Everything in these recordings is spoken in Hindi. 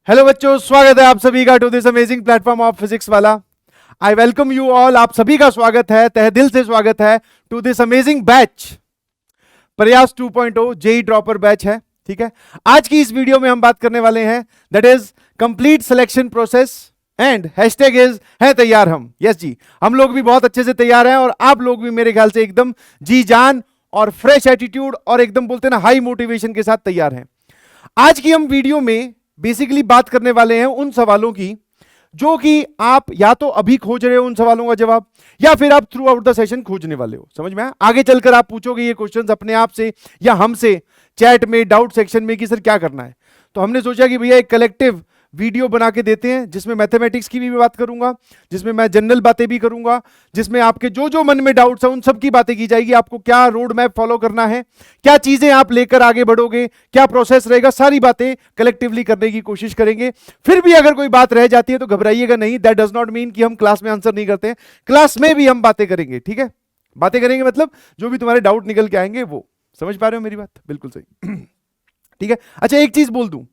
हेलो बच्चों, स्वागत है आप सभी का to this amazing platform of physics Wallah. I welcome you all. आप सभी का स्वागत है, तहे दिल से स्वागत है टू दिस अमेजिंग बैच। प्रयास 2.0 जेई ड्रॉपर बैच है। ठीक है, आज की इस वीडियो में हम बात करने वाले हैं that is complete selection process and hashtag is है तैयार हम। यस जी, हम लोग भी बहुत अच्छे से तैयार हैं और आप लोग भी मेरे ख्याल से एकदम जी जान और फ्रेश एटीट्यूड और एकदम बोलते हैं ना हाई मोटिवेशन के साथ तैयार हैं। आज की हम वीडियो में बेसिकली बात करने वाले हैं उन सवालों की जो कि आप या तो अभी खोज रहे हो उन सवालों का जवाब, या फिर आप थ्रू आउट द सेशन खोजने वाले हो। समझ में आया? आगे चलकर आप पूछोगे ये क्वेश्चंस अपने आप से या हमसे चैट में, डाउट सेक्शन में कि सर क्या करना है। तो हमने सोचा कि भैया एक कलेक्टिव वीडियो बना के देते हैं जिसमें मैथमेटिक्स की भी बात करूंगा, जिसमें मैं जनरल बातें भी करूंगा, जिसमें आपके जो जो मन में डाउट्स हैं उन सब की बातें की जाएगी। आपको क्या रोड मैप फॉलो करना है, क्या चीजें आप लेकर आगे बढ़ोगे, क्या प्रोसेस रहेगा, सारी बातें कलेक्टिवली करने की कोशिश करेंगे। फिर भी अगर कोई बात रह जाती है तो घबराइएगा नहीं। दैट डज नॉट मीन कि हम क्लास में आंसर नहीं करते हैं, क्लास में भी हम बातें करेंगे। ठीक है, बातें करेंगे मतलब जो भी तुम्हारे डाउट निकल के आएंगे वो। समझ पा रहे हो मेरी बात? बिल्कुल सही। ठीक है, अच्छा एक चीज बोल दूं,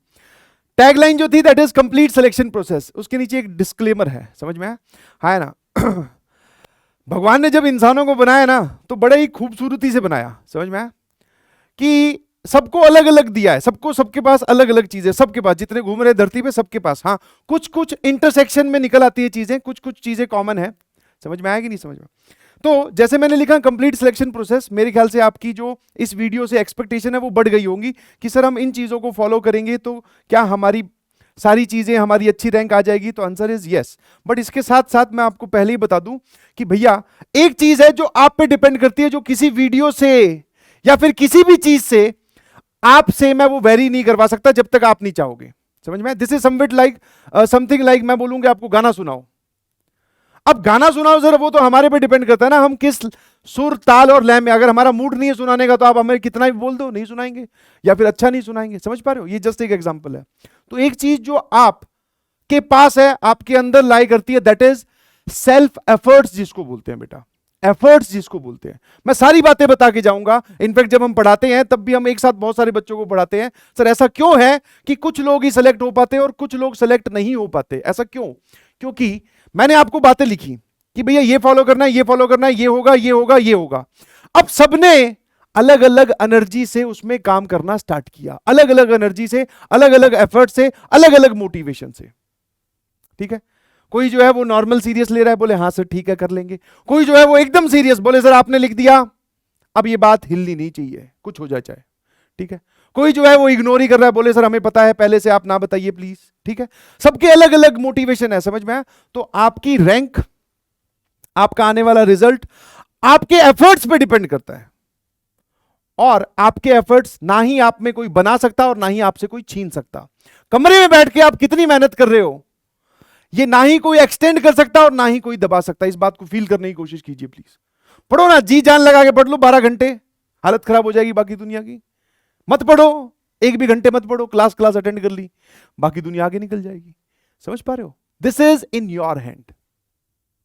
टैगलाइन जो थी that is complete selection process, उसके नीचे एक डिस्क्लेमर है। समझ में आया? है ना? भगवान ने जब इंसानों को बनाया ना तो बड़े ही खूबसूरती से बनाया। समझ में आया कि सबको अलग अलग दिया है, सबको सबके पास अलग अलग चीजें, सबके पास जितने घूम रहे धरती पे सबके पास। हाँ, कुछ कुछ इंटरसेक्शन में निकल आती है चीजें, कुछ कुछ चीजें कॉमन है। समझ में आया कि नहीं समझ में? तो जैसे मैंने लिखा कंप्लीट सिलेक्शन प्रोसेस, मेरे ख्याल से आपकी जो इस वीडियो से एक्सपेक्टेशन है वो बढ़ गई होंगी कि सर हम इन चीजों को फॉलो करेंगे तो क्या हमारी सारी चीजें, हमारी अच्छी रैंक आ जाएगी। तो आंसर इज यस। बट इसके साथ साथ मैं आपको पहले ही बता दूं कि भैया एक चीज है जो आप पे डिपेंड करती है, जो किसी वीडियो से या फिर किसी भी चीज से आपसे मैं वो वेरी नहीं करवा सकता जब तक आप नहीं चाहोगे। समझ में? This is somewhat like something like मैं बोलूंगा आपको गाना सुनाओ। अब गाना सुनाओ सर, वो तो हमारे पे डिपेंड करता है ना, हम किस सुर ताल और लय में। अगर हमारा मूड नहीं है सुनाने का तो आप हमें कितना भी बोल दो, नहीं सुनाएंगे या फिर अच्छा नहीं सुनाएंगे। समझ पा रहे हो? ये जस्ट एक एग्जांपल है। तो एक चीज जो आप के पास है, आपके अंदर लाई करती है, दैट इज सेल्फ एफर्ट्स जिसको बोलते हैं बेटा, एफर्ट्स जिसको बोलते हैं। मैं सारी बातें बता के जाऊंगा। इनफैक्ट जब हम पढ़ाते हैं तब भी हम एक साथ बहुत सारे बच्चों को पढ़ाते हैं। सर ऐसा क्यों है कि कुछ लोग ही सेलेक्ट हो पाते हैं और कुछ लोग सेलेक्ट नहीं हो पाते? ऐसा क्यों? क्योंकि मैंने आपको बातें लिखी कि भैया ये फॉलो करना है, ये फॉलो करना है, ये होगा, ये होगा, ये होगा। अब सबने अलग अलग एनर्जी से उसमें काम करना स्टार्ट किया, अलग अलग एनर्जी से, अलग अलग एफर्ट से, अलग अलग मोटिवेशन से। ठीक है, कोई जो है वो नॉर्मल सीरियस ले रहा है, बोले हाँ सर ठीक है कर लेंगे। कोई जो है वो एकदम सीरियस, बोले सर आपने लिख दिया, अब ये बात हिलनी नहीं चाहिए, कुछ हो जाए चाहे। ठीक है, कोई जो है वो इग्नोर ही कर रहा है, बोले सर हमें पता है पहले से, आप ना बताइए प्लीज। ठीक है, सबके अलग अलग मोटिवेशन है। समझ में आया? तो आपकी रैंक, आपका आने वाला रिजल्ट आपके एफर्ट्स पे डिपेंड करता है, और आपके एफर्ट्स ना ही आप में कोई बना सकता और ना ही आपसे कोई छीन सकता। कमरे में बैठ के आप कितनी मेहनत कर रहे हो ये ना ही कोई एक्सटेंड कर सकता और ना ही कोई दबा सकता। इस बात को फील करने की कोशिश कीजिए प्लीज। पढ़ो ना, जी जान लगा के पढ़ लो 12 घंटे, हालत खराब हो जाएगी बाकी दुनिया की। मत पढ़ो, एक भी घंटे मत पढ़ो, क्लास अटेंड कर ली, बाकी दुनिया आगे निकल जाएगी। समझ पा रहे हो? This is in your hand.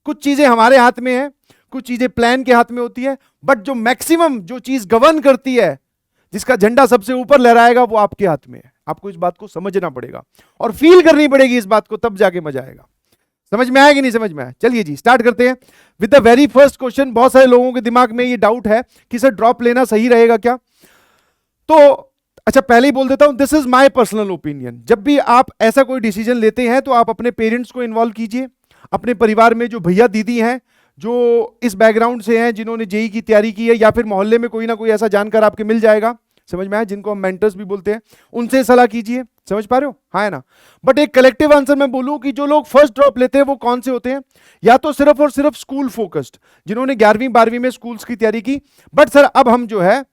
कुछ चीजें हमारे हाथ में है, कुछ चीजें प्लान के हाथ में होती है, बट जो मैक्सिमम जो चीज गवर्न करती है, जिसका झंडा सबसे ऊपर लहराएगा, वो आपके हाथ में है। आपको इस बात को समझना पड़ेगा और फील करनी पड़ेगी इस बात को, तब जाके मजा आएगा। समझ में आया कि नहीं समझ में आया? चलिए जी स्टार्ट करते हैं with the very first question. बहुत सारे लोगों के दिमाग में ये डाउट है कि सर ड्रॉप लेना सही रहेगा क्या? तो अच्छा पहले ही बोल देता हूं, this is my personal opinion. जब भी आप ऐसा कोई डिसीजन लेते हैं तो आप अपने पेरेंट्स को इन्वॉल्व कीजिए, अपने परिवार में जो भैया दीदी हैं जो इस बैकग्राउंड से हैं, जिन्होंने जेई की तैयारी की है, या फिर मोहल्ले में कोई ना कोई ऐसा जानकार आपके मिल जाएगा। समझ में आया? जिनको हम मेंटर्स भी बोलते हैं, उनसे सलाह कीजिए। समझ पा रहे हो? हाँ है ना? बट एक कलेक्टिव आंसर मैं बोलूं कि जो लोग फर्स्ट ड्रॉप लेते हैं वो कौन से होते हैं? या तो सिर्फ और सिर्फ स्कूल फोकस्ड, जिन्होंने 11वीं 12वीं में स्कूल्स की तैयारी की, बट सर अब हम जो है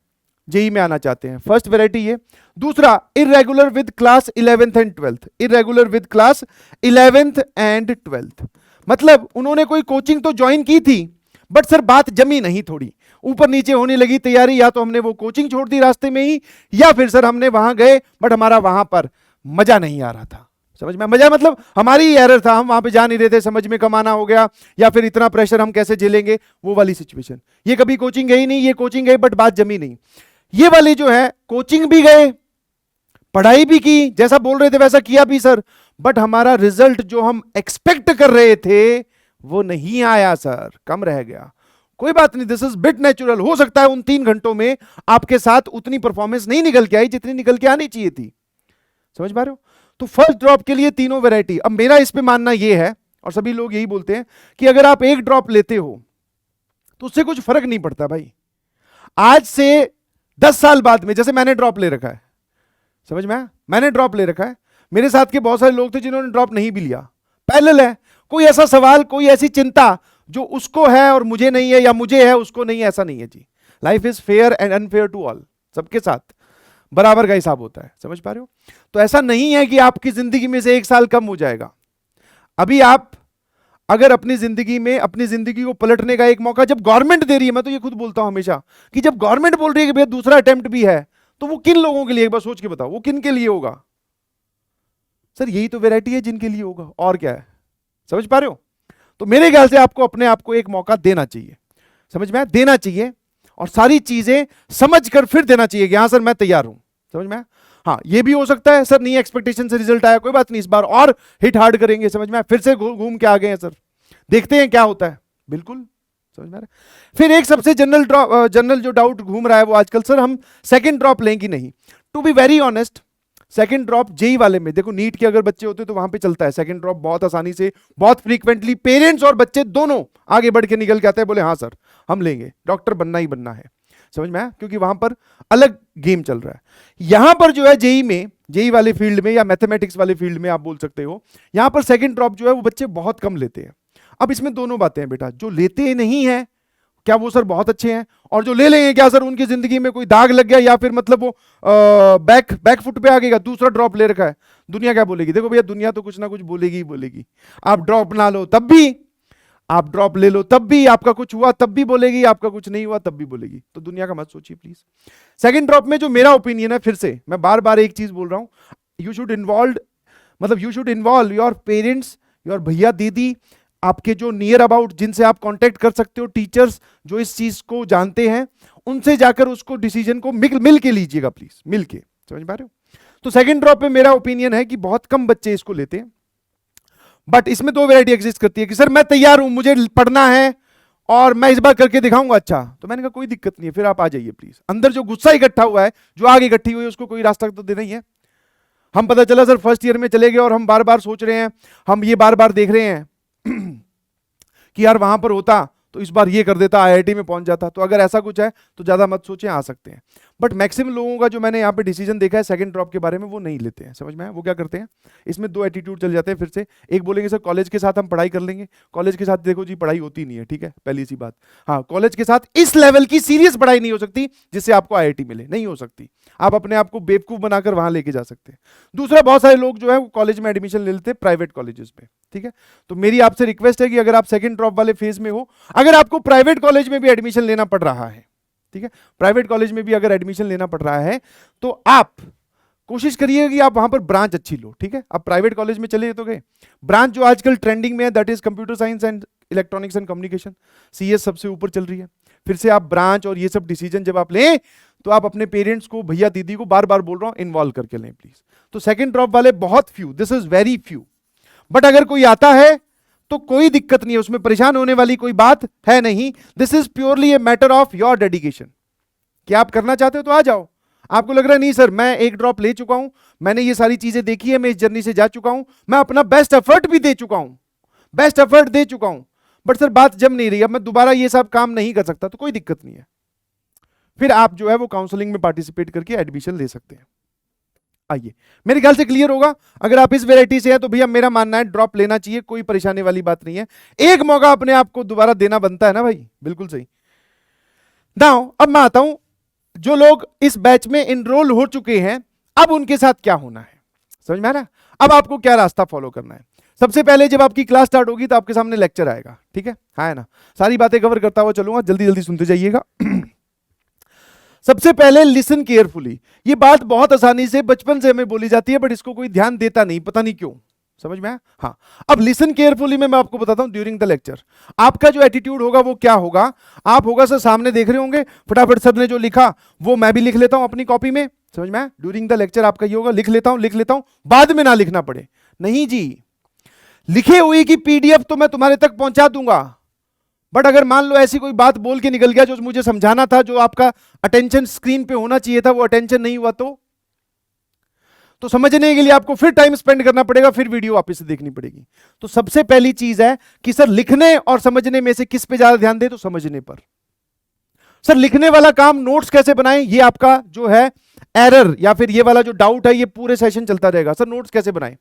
जेई में आना चाहते हैं। फर्स्ट वैरायटी ये। दूसरा, irregular with class 11th and 12th, irregular with class 11th and 12th, मतलब उन्होंने कोई कोचिंग तो ज्वाइन की थी बट सर बात जमी नहीं, थोड़ी ऊपर नीचे होने लगी तैयारी, या तो हमने वो कोचिंग छोड़ दी रास्ते में ही, या फिर सर हमने वहां गए बट हमारा वहां पर मजा नहीं आ रहा था। समझ में? मजा मतलब हमारी ही एरर था, हम वहां पे जा नहीं रहे थे, समझ में कम आना हो गया, या फिर इतना प्रेशर हम कैसे झेलेंगे, वो वाली सिचुएशन। ये कभी कोचिंग गई नहीं, ये कोचिंग गई बट बात जमी नहीं। ये वाली जो है कोचिंग भी गए, पढ़ाई भी की, जैसा बोल रहे थे वैसा किया भी सर, बट हमारा रिजल्ट जो हम एक्सपेक्ट कर रहे थे वो नहीं आया सर, कम रह गया। कोई बात नहीं, दिस इज बिट नेचुरल। हो सकता है उन 3 घंटों में आपके साथ उतनी परफॉर्मेंस नहीं निकल के आई जितनी निकल के आनी चाहिए थी। समझ पा रहे हो? तो फर्स्ट ड्रॉप के लिए तीनों वैरायटी। अब मेरा इस पे मानना यह है, और सभी लोग यही बोलते हैं, कि अगर आप एक ड्रॉप लेते हो तो उससे कुछ फर्क नहीं पड़ता भाई। आज से 10 साल बाद में, जैसे मैंने ड्रॉप ले रखा है, समझ में आया? मैंने ड्रॉप ले रखा है, मेरे साथ के बहुत सारे लोग थे जिन्होंने ड्रॉप नहीं भी लिया। पैरेलल है, कोई ऐसा सवाल, कोई ऐसी चिंता जो उसको है और मुझे नहीं है, या मुझे है उसको नहीं है, ऐसा नहीं है जी। Life is fair and unfair to all, सबके साथ बराबर का हिसाब होता है। समझ पा रहे हो? तो ऐसा नहीं है कि आपकी जिंदगी में से 1 साल कम हो जाएगा। अभी आप अगर अपनी जिंदगी में अपनी जिंदगी को पलटने का एक मौका जब गवर्नमेंट दे रही है, मैं तो ये खुद बोलता हूं हमेशा कि जब गवर्नमेंट बोल रही है कि भैया दूसरा अटेम्प्ट भी है, तो वो किन लोगों के लिए, एक बार सोच के बताओ, वो किन के लिए होगा? सर यही तो वैरायटी है जिनके लिए होगा, और क्या है? समझ पा रहे हो? तो मेरे ख्याल से आपको अपने आप को एक मौका देना चाहिए। समझ में आया? देना चाहिए, और सारी चीजें समझ कर फिर देना चाहिए कि हाँ सर मैं तैयार हूं। समझ में आया? हाँ, ये भी हो सकता है सर नहीं एक्सपेक्टेशन से रिजल्ट आया, कोई बात नहीं, इस बार और हिट हार्ड करेंगे। समझ में आया? फिर से घूम के आ गए हैं सर, देखते हैं क्या होता है। बिल्कुल समझ में आ रहा है? फिर एक सबसे जनरल जो डाउट घूम रहा है वो आजकल, सर हम सेकंड ड्रॉप लें कि नहीं। To be very honest, second drop JEE वाले में, देखो नीट के अगर बच्चे होते तो वहां पे चलता है सेकंड ड्रॉप बहुत आसानी से, बहुत फ्रीक्वेंटली पेरेंट्स और बच्चे दोनों आगे बढ़ के निकल के आते हैं, बोले हाँ सर हम लेंगे, डॉक्टर बनना ही बनना है। समझ में आया? क्योंकि वहां पर अलग गेम चल रहा है। यहां पर जो है जेई में, जेई वाले फील्ड में या मैथमेटिक्स वाले फील्ड में आप बोल सकते हो, यहां पर सेकंड ड्रॉप जो है वो बच्चे बहुत कम लेते हैं। अब इसमें दोनों बातें हैं बेटा, जो लेते नहीं है क्या वो सर बहुत अच्छे हैं, और जो ले लेंगे क्या सर उनकी जिंदगी में कोई दाग लग गया, या फिर मतलब वो बैक फुट पे आ गएगा, दूसरा ड्रॉप ले रखा है, दुनिया क्या बोलेगी? देखो भैया दुनिया तो कुछ ना कुछ बोलेगी ही बोलेगी। आप ड्रॉप ना लो तब भी, आप ड्रॉप ले लो तब भी, आपका कुछ हुआ तब भी बोलेगी, आपका कुछ नहीं हुआ तब भी बोलेगी। तो दुनिया का मत सोचिए प्लीज। सेकंड ड्रॉप में जो मेरा ओपिनियन है, फिर से मैं बार बार एक चीज बोल रहा हूं, you should involve your parents, your भैया दीदी, आपके जो नियर अबाउट जिनसे आप कांटेक्ट कर सकते हो, टीचर्स जो इस चीज को जानते हैं, उनसे जाकर उसको डिसीजन को मिल के लीजिएगा प्लीज, मिल के। समझ पा रहे हो? तो सेकंड ड्रॉप में मेरा ओपिनियन है कि बहुत कम बच्चे इसको लेते हैं, बट इसमें 2 वैरायटी एग्जिस्ट करती है कि सर मैं तैयार हूं, मुझे पढ़ना है और मैं इस बार करके दिखाऊंगा अच्छा। तो मैंने कहा कोई दिक्कत नहीं है, फिर आप आ जाइए प्लीज। अंदर जो गुस्सा इकट्ठा हुआ है, जो आग इकट्ठी हुई है, उसको कोई रास्ता तो देना ही है। हम पता चला सर फर्स्ट ईयर में चले गए और हम बार बार सोच रहे हैं, हम ये बार बार देख रहे हैं कि यार वहां पर होता तो इस बार ये कर देता, आईआईटी में पहुंच जाता। तो अगर ऐसा कुछ है तो ज्यादा मत सोचें, आ सकते हैं। बट मैक्सिमम लोगों का जो मैंने यहाँ पे डिसीजन देखा है सेकंड ड्रॉप के बारे में, वो नहीं लेते हैं। समझ में आया? वो क्या करते हैं, इसमें 2 एटीट्यूड चल जाते हैं फिर से। एक बोलेंगे सर कॉलेज के साथ हम पढ़ाई कर लेंगे, कॉलेज के साथ देखो जी पढ़ाई होती नहीं है, ठीक है, पहली सी बात। हाँ, कॉलेज के साथ इस लेवल की सीरियस पढ़ाई नहीं हो सकती जिससे आपको आईआईटी मिले, नहीं हो सकती। आप अपने आप को बेवकूफ बनाकर वहां लेके जा सकते हैं। दूसरा, बहुत सारे लोग जो है वो कॉलेज में एडमिशन ले लेते हैं प्राइवेट कॉलेजेस में, ठीक है। तो मेरी आपसे रिक्वेस्ट है कि अगर आप सेकंड ड्रॉप वाले फेज में हो, अगर आपको प्राइवेट कॉलेज में भी एडमिशन लेना पड़ रहा है, ठीक है, प्राइवेट कॉलेज में भी अगर एडमिशन लेना पड़ रहा है, तो आप कोशिश करिएगा कि आप वहां पर ब्रांच अच्छी लो, ठीक है। आप प्राइवेट कॉलेज में चले तो गए, ब्रांच जो आजकल ट्रेंडिंग में है that is computer science and electronics and communication, CS सबसे ऊपर चल रही है। फिर से आप ब्रांच और ये सब डिसीजन जब आप लें, तो आप अपने पेरेंट्स को, भैया दीदी को, बार बार बोल रहा हूं, इन्वॉल्व करके लें प्लीज। तो सेकंड ड्रॉप वाले बहुत few, this is very few, but अगर कोई आता है तो कोई दिक्कत नहीं है, उसमें परेशान होने वाली कोई बात है नहीं। This is purely a matter of your dedication, कि आप करना चाहते हो तो आ जाओ। आपको लग रहा है नहीं सर मैं एक ड्रॉप ले चुका हूं, मैंने ये सारी चीजें देखी है, मैं इस जर्नी से जा चुका हूं, मैं अपना बेस्ट एफर्ट भी दे चुका हूं, बेस्ट एफर्ट दे चुका हूं, बट सर बात जम नहीं रही, अब मैं दोबारा ये सब काम नहीं कर सकता, तो कोई दिक्कत नहीं है। फिर आप जो है वो काउंसलिंग में पार्टिसिपेट करके एडमिशन ले सकते हैं। आइए, मेरे ख्याल से क्लियर होगा। अगर आप इस वैरायटी से हैं तो भैया मेरा मानना है ड्रॉप लेना चाहिए, कोई परेशानी वाली बात नहीं है। एक मौका अपने आप को दोबारा देना बनता है ना भाई, बिल्कुल सही। नाउ अब मैं आता हूं, जो लोग इस बैच में इनरोल हो चुके हैं, अब उनके साथ क्या होना है, समझ में आ रहा है? अब आपको क्या रास्ता फॉलो करना है। सबसे पहले जब आपकी क्लास स्टार्ट होगी तो आपके सामने लेक्चर आएगा, ठीक है, हाँ है ना, सारी बातें कवर करता हुआ चलूंगा, जल्दी जल्दी सुनते जाइएगा। सबसे पहले लिसन केयरफुली, ये बात बहुत आसानी से बचपन से हमें बोली जाती है, बट इसको कोई ध्यान देता नहीं, पता नहीं क्यों, समझ में आया? हाँ, अब लिसन केयरफुली में मैं आपको बताता हूं ड्यूरिंग द लेक्चर आपका जो एटीट्यूड होगा वो क्या होगा। आप होगा सर सामने देख रहे होंगे, फटाफट सर ने जो लिखा वो मैं भी लिख लेता हूं अपनी कॉपी में, समझ में आया? ड्यूरिंग द लेक्चर आपका ये होगा, लिख लेता हूं बाद में ना लिखना पड़े, नहीं जी, लिखे हुई की पीडीएफ तो मैं तुम्हारे तक पहुंचा दूंगा, बट अगर मान लो ऐसी कोई बात बोल के निकल गया जो मुझे समझाना था, जो आपका अटेंशन स्क्रीन पे होना चाहिए था, वो अटेंशन नहीं हुआ तो समझने के लिए आपको फिर टाइम स्पेंड करना पड़ेगा, फिर वीडियो वापस से देखनी पड़ेगी। तो सबसे पहली चीज है कि सर लिखने और समझने में से किस पे ज्यादा ध्यान दे, तो समझने पर। सर लिखने वाला काम नोट्स कैसे बनाएं, ये आपका जो है एरर या फिर ये वाला जो डाउट है, ये पूरे सेशन चलता रहेगा। सर नोट्स कैसे बनाएं,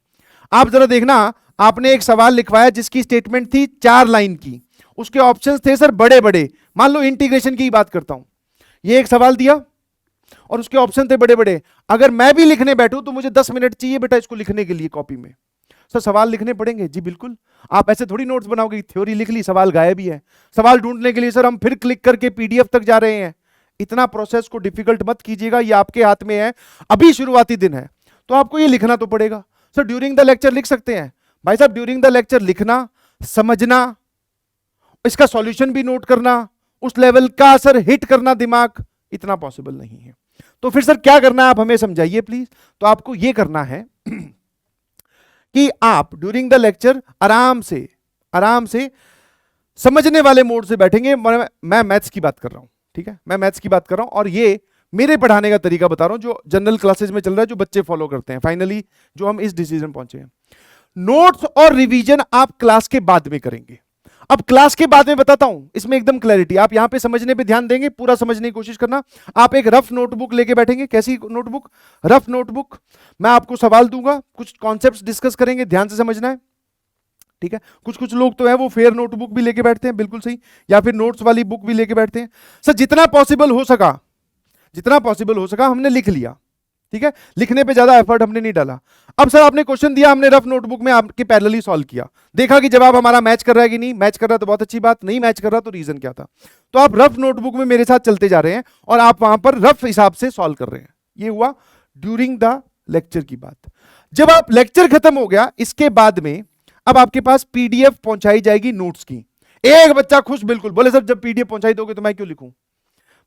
आप जरा देखना, आपने एक सवाल लिखवाया जिसकी स्टेटमेंट थी 4 लाइन की, उसके ऑप्शंस थे सर बड़े बड़े, मान लो इंटीग्रेशन की बात करता हूं, ये एक सवाल दिया और उसके ऑप्शन थे बड़े बड़े। अगर मैं भी लिखने बैठूं तो मुझे 10 मिनट चाहिए बेटा इसको लिखने के लिए कॉपी में। सर सवाल लिखने पड़ेंगे, जी बिल्कुल, आप ऐसे थोड़ी नोट्स बनाओगे, थ्योरी लिख ली सवाल गायब ही है। सवाल ढूंढने के लिए सर हम फिर क्लिक करके पीडीएफ तक जा रहे हैं, इतना प्रोसेस को डिफिकल्ट मत कीजिएगा, ये आपके हाथ में है, अभी शुरुआती दिन है तो आपको ये लिखना तो पड़ेगा। सर ड्यूरिंग द लेक्चर लिख सकते हैं, भाई साहब ड्यूरिंग द लेक्चर लिखना, समझना, इसका सॉल्यूशन भी नोट करना, उस लेवल का सर हिट करना दिमाग, इतना पॉसिबल नहीं है। तो फिर सर क्या करना है आप हमें समझाइए प्लीज। तो आपको यह करना है कि आप ड्यूरिंग द लेक्चर आराम से समझने वाले मोड से बैठेंगे। मैं मैथ्स की बात कर रहा हूं, ठीक है, मैं मैथ्स की बात कर रहा हूं और ये मेरे पढ़ाने का तरीका बता रहा हूं जो जनरल क्लासेस में चल रहा है, जो बच्चे फॉलो करते हैं। फाइनली जो हम इस डिसीजन पहुंचे हैं, नोट्स और रिवीजन आप क्लास के बाद में करेंगे। अब क्लास के बाद में बताता हूं, इसमें एकदम क्लैरिटी, आप यहां पे समझने पे ध्यान देंगे, पूरा समझने की कोशिश करना। आप एक रफ नोटबुक लेके बैठेंगे, कैसी नोटबुक, रफ नोटबुक, मैं आपको सवाल दूंगा, कुछ कॉन्सेप्ट्स डिस्कस करेंगे, ध्यान से समझना है, ठीक है। कुछ लोग तो है वो फेयर नोटबुक भी लेके बैठते हैं, बिल्कुल सही, या फिर नोट्स वाली बुक भी लेके बैठते हैं। सर जितना पॉसिबल हो सका हमने लिख लिया, ठीक है, लिखने पे ज्यादा एफर्ट हमने नहीं डाला। अब सर आपने क्वेश्चन दिया, हमने रफ नोटबुक में आपके पैरेलली सॉल्व किया, देखा कि जवाब हमारा मैच कर रहा है कि नहीं, मैच कर रहा तो बहुत अच्छी बात, नहीं मैच कर रहा तो रीजन क्या था। तो आप रफ नोटबुक में मेरे साथ चलते जा रहे हैं और आप वहां पर रफ हिसाब से सॉल्व कर रहे हैं। ये हुआ ड्यूरिंग द लेक्चर की बात। जब आप लेक्चर खत्म हो गया, इसके बाद में अब आपके पास पीडीएफ पहुंचाई जाएगी नोट्स की। एक बच्चा खुश, बिल्कुल, बोले सर जब पीडीएफ पहुंचाई दोगे तो मैं क्यों लिखूं।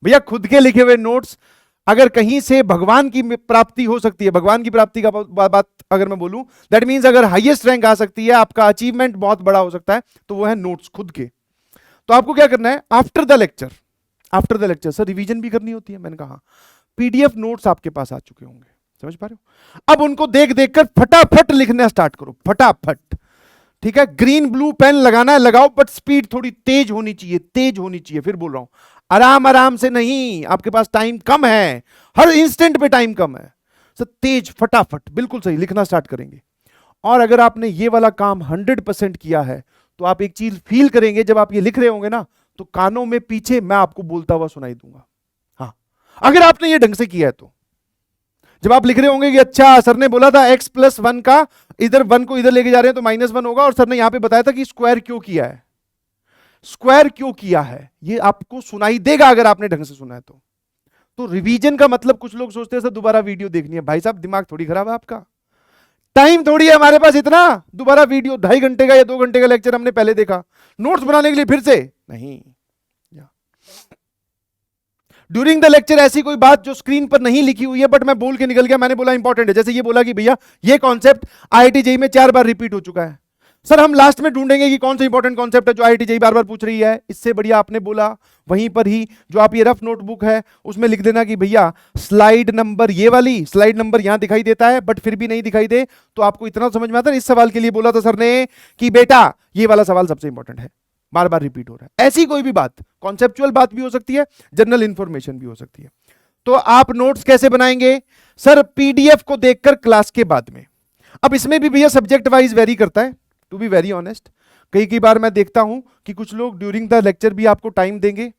भैया खुद के लिखे हुए नोट्स, अगर कहीं से भगवान की प्राप्ति हो सकती है, भगवान की प्राप्ति का बात अगर मैं बोलूं, दैट मींस अगर हाईएस्ट रैंक आ सकती है, आपका अचीवमेंट बहुत बड़ा हो सकता है, तो वो है नोट्स खुद के। तो आपको क्या करना है, after the lecture sir revision भी करनी होती है, मैंने कहा पीडीएफ नोट्स आपके पास आ चुके होंगे, समझ पा रहे हो। अब उनको देख देख कर फटाफट लिखना स्टार्ट करो, फटाफट, ठीक है। ग्रीन ब्लू पेन लगाना है लगाओ, बट स्पीड थोड़ी तेज होनी चाहिए। फिर बोल रहा हूं आराम से नहीं, आपके पास टाइम कम है, हर इंस्टेंट पे टाइम कम है, सर तेज फटाफट, बिल्कुल सही, लिखना स्टार्ट करेंगे। और अगर आपने ये वाला काम 100% किया है तो आप एक चीज फील करेंगे, जब आप ये लिख रहे होंगे ना, तो कानों में पीछे मैं आपको बोलता हुआ सुनाई दूंगा। हाँ, अगर आपने ये ढंग से किया है तो जब आप लिख रहे होंगे कि अच्छा सर ने बोला था x+1 का, इधर 1 को इधर लेके जा रहे हैं तो -1 होगा, और सर ने यहां पे बताया था कि स्क्वायर क्यों किया है, ये आपको सुनाई देगा अगर आपने ढंग से सुना है तो रिवीजन का मतलब, कुछ लोग सोचते हैं सर दोबारा वीडियो देखनी है। भाई साहब दिमाग थोड़ी खराब है आपका, टाइम थोड़ी है हमारे पास इतना, दोबारा वीडियो 2.5 घंटे का या 2 घंटे का लेक्चर हमने पहले देखा, नोट्स बनाने के लिए फिर से नहीं। ड्यूरिंग द लेक्चर ऐसी कोई बात जो स्क्रीन पर नहीं लिखी हुई है बट मैं बोल के निकल गया, मैंने बोला इंपॉर्टेंट है, जैसे ये बोला कि भैया ये कॉन्सेप्ट आईआईटी जेईई में 4 बार रिपीट हो चुका है, सर हम लास्ट में ढूंढेंगे कि कौन सा इंपॉर्टेंट कॉन्सेप्ट है जो आईआईटी जेईई बार बार पूछ रही है। इससे बढ़िया आपने बोला वहीं पर ही, जो आप ये रफ नोटबुक है उसमें लिख देना कि भैया स्लाइड नंबर, ये वाली स्लाइड नंबर यहां दिखाई देता है बट फिर भी नहीं दिखाई दे, तो आपको इतना समझ में आता है। इस सवाल के लिए बोला था सर ने कि बेटा ये वाला सवाल सबसे इंपॉर्टेंट है, बार बार रिपीट हो रहा है। ऐसी कोई भी बात, कॉन्सेप्चुअल बात भी हो सकती है, जनरल इंफॉर्मेशन भी हो सकती है। तो आप नोट्स कैसे बनाएंगे, सर पीडीएफ को देखकर क्लास के बाद में। अब इसमें भी भैया सब्जेक्ट वाइज वेरी करता है, टू बी वेरी ऑनेस्ट। कई बार मैं देखता हूं कि कुछ लोग ड्यूरिंग द लेक्चर भी आपको टाइम देंगे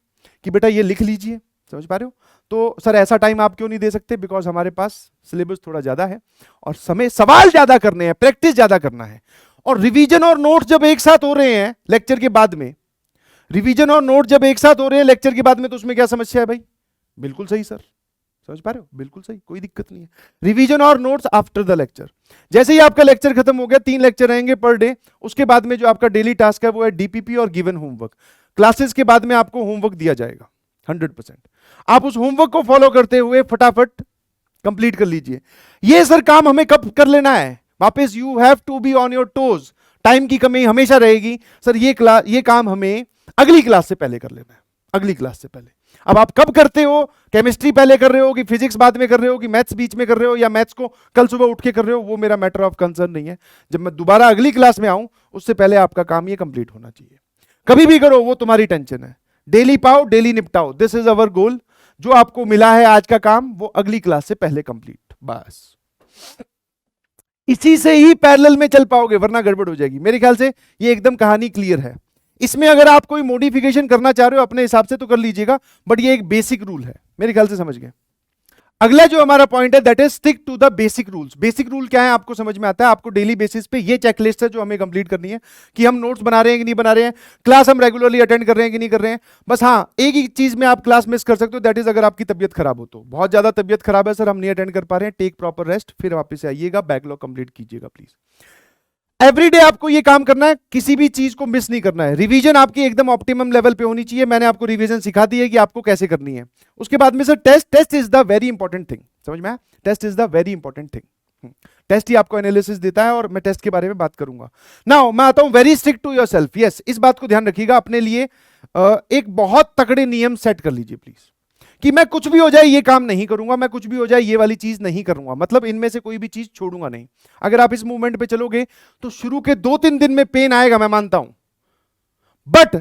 कि बेटा ये लिख लीजिए, समझ पा रहे हो। तो सर ऐसा टाइम आप क्यों नहीं दे सकते, बिकॉज हमारे पास सिलेबस थोड़ा ज्यादा है और समय सवाल ज्यादा करने हैं, प्रैक्टिस ज्यादा करना है। और रिवीजन और नोट्स जब एक साथ हो रहे हैं लेक्चर के बाद में, लेक्चर के बाद में, तो उसमें क्या समस्या है भाई, बिल्कुल सही सर, समझ पा रहे हो, बिल्कुल सही, कोई दिक्कत नहीं है। रिवीजन और नोट्स आफ्टर द लेक्चर। जैसे ही आपका लेक्चर खत्म हो गया, 3 लेक्चर रहेंगे पर डे, उसके बाद में जो आपका डेली टास्क है वो है डीपीपी और गिवन होमवर्क। क्लासेस के बाद में आपको होमवर्क दिया जाएगा 100%, आप उस होमवर्क को फॉलो करते हुए फटाफट कंप्लीट कर लीजिए। ये सर काम हमें कब कर लेना है, वापस you have to be on your toes. Time की कमी हमेशा रहेगी, सर ये काम हमें अगली क्लास से पहले कर लेना है, अगली क्लास से पहले। अब आप कब करते हो, केमिस्ट्री पहले कर रहे हो कि फिजिक्स बाद में कर रहे हो कि मैथ्स बीच में कर रहे हो या मैथ्स को कल सुबह उठ के कर रहे हो, वो मेरा मैटर ऑफ कंसर्न नहीं है। जब मैं दोबारा अगली क्लास में आऊं उससे पहले आपका काम ये कंप्लीट होना चाहिए। कभी भी करो, वो तुम्हारी टेंशन है। डेली पाओ, डेली निपटाओ, दिस इज अवर गोल। जो आपको मिला है आज का काम वो अगली क्लास से पहले कंप्लीट, बस इसी से ही पैरेलल में चल पाओगे, वरना गड़बड़ हो जाएगी। मेरे ख्याल से ये एकदम कहानी क्लियर है। इसमें अगर आप कोई मॉडिफिकेशन करना चाह रहे हो अपने हिसाब से तो कर लीजिएगा, बट ये एक बेसिक रूल है, मेरे ख्याल से समझ गए। अगला जो हमारा पॉइंट है that is stick to the basic rules. Basic rule क्या है आपको समझ में आता है। आपको डेली बेसिस पे ये चेकलिस्ट है जो हमें कंप्लीट करनी है कि हम नोट्स बना रहे हैं कि नहीं बना रहे हैं, क्लास हम रेगुलरली अटेंड कर रहे हैं कि नहीं कर रहे हैं। बस हाँ, एक ही चीज में आप क्लास मिस कर सकते हो, दैट इज अगर आपकी तबियत खराब हो तो। बहुत ज्यादा तबियत खराब है सर, हम नहीं अटेंड कर पा रहे हैं, टेक प्रॉपर रेस्ट, फिर वापस आइएगा, बैकलॉग कंप्लीट कीजिएगा प्लीज। एवरीडे आपको ये काम करना है, किसी भी चीज को मिस नहीं करना है। रिवीजन आपकी एकदम ऑप्टिमम लेवल पे होनी चाहिए। मैंने आपको रिवीजन सिखा दी है कि आपको कैसे करनी है। उसके बाद में sir test is the very important thing. समझ में आया? Test is the very important thing. Test ही आपको एनालिसिस देता है और मैं टेस्ट के बारे में बात करूंगा। नाउ मैं आता हूं very strict to yourself. Yes, इस बात को ध्यान रखिएगा, अपने लिए एक बहुत तगड़े नियम सेट कर लीजिए प्लीज कि मैं कुछ भी हो जाए ये काम नहीं करूंगा, मैं कुछ भी हो जाए ये वाली चीज नहीं करूंगा, मतलब इनमें से कोई भी चीज छोड़ूंगा नहीं। अगर आप इस मूवमेंट पे चलोगे तो शुरू के 2-3 दिन में पेन आएगा, मैं मानता हूं, बट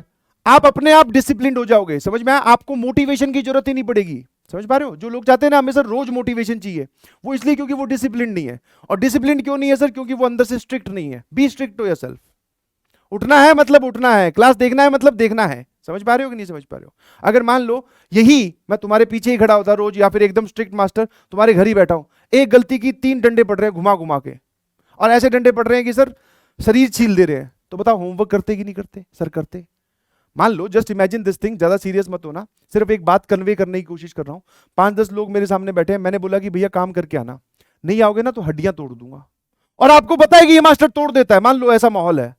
आप अपने आप डिसिप्लिन हो जाओगे। समझ में आया? आपको मोटिवेशन की जरूरत ही नहीं पड़ेगी। समझ पा रहे हो? जो लोग चाहते हैं ना हमें सर रोज मोटिवेशन चाहिए, वो इसलिए क्योंकि वो डिसिप्लिन नहीं है। और डिसिप्लिन क्यों नहीं है सर? क्योंकि वो अंदर से स्ट्रिक्ट नहीं है। Be strict to yourself. उठना है मतलब उठना है, क्लास देखना है मतलब देखना है। समझ पा रहे हो कि नहीं समझ पा रहे हो? अगर मान लो यही मैं तुम्हारे पीछे ही खड़ा होता रोज, या फिर एकदम स्ट्रिक्ट मास्टर तुम्हारे घर ही बैठा हूं, एक गलती की 3 डंडे पड़ रहे हैं घुमा घुमा के, और ऐसे डंडे पड़ रहे हैं कि सर शरीर छील दे रहे हैं, तो बताओ होमवर्क करते कि नहीं करते? सर करते। मान लो, जस्ट इमेजिन दिस थिंग, ज्यादा सीरियस मत होना, सिर्फ एक बात कन्वे करने की कोशिश कर रहा हूं। 5-10 लोग मेरे सामने बैठे हैं, मैंने बोला कि भैया काम करके आना, नहीं आओगे ना तो हड्डियां तोड़ दूंगा, और आपको पता है कि ये मास्टर तोड़ देता है। मान लो ऐसा माहौल है,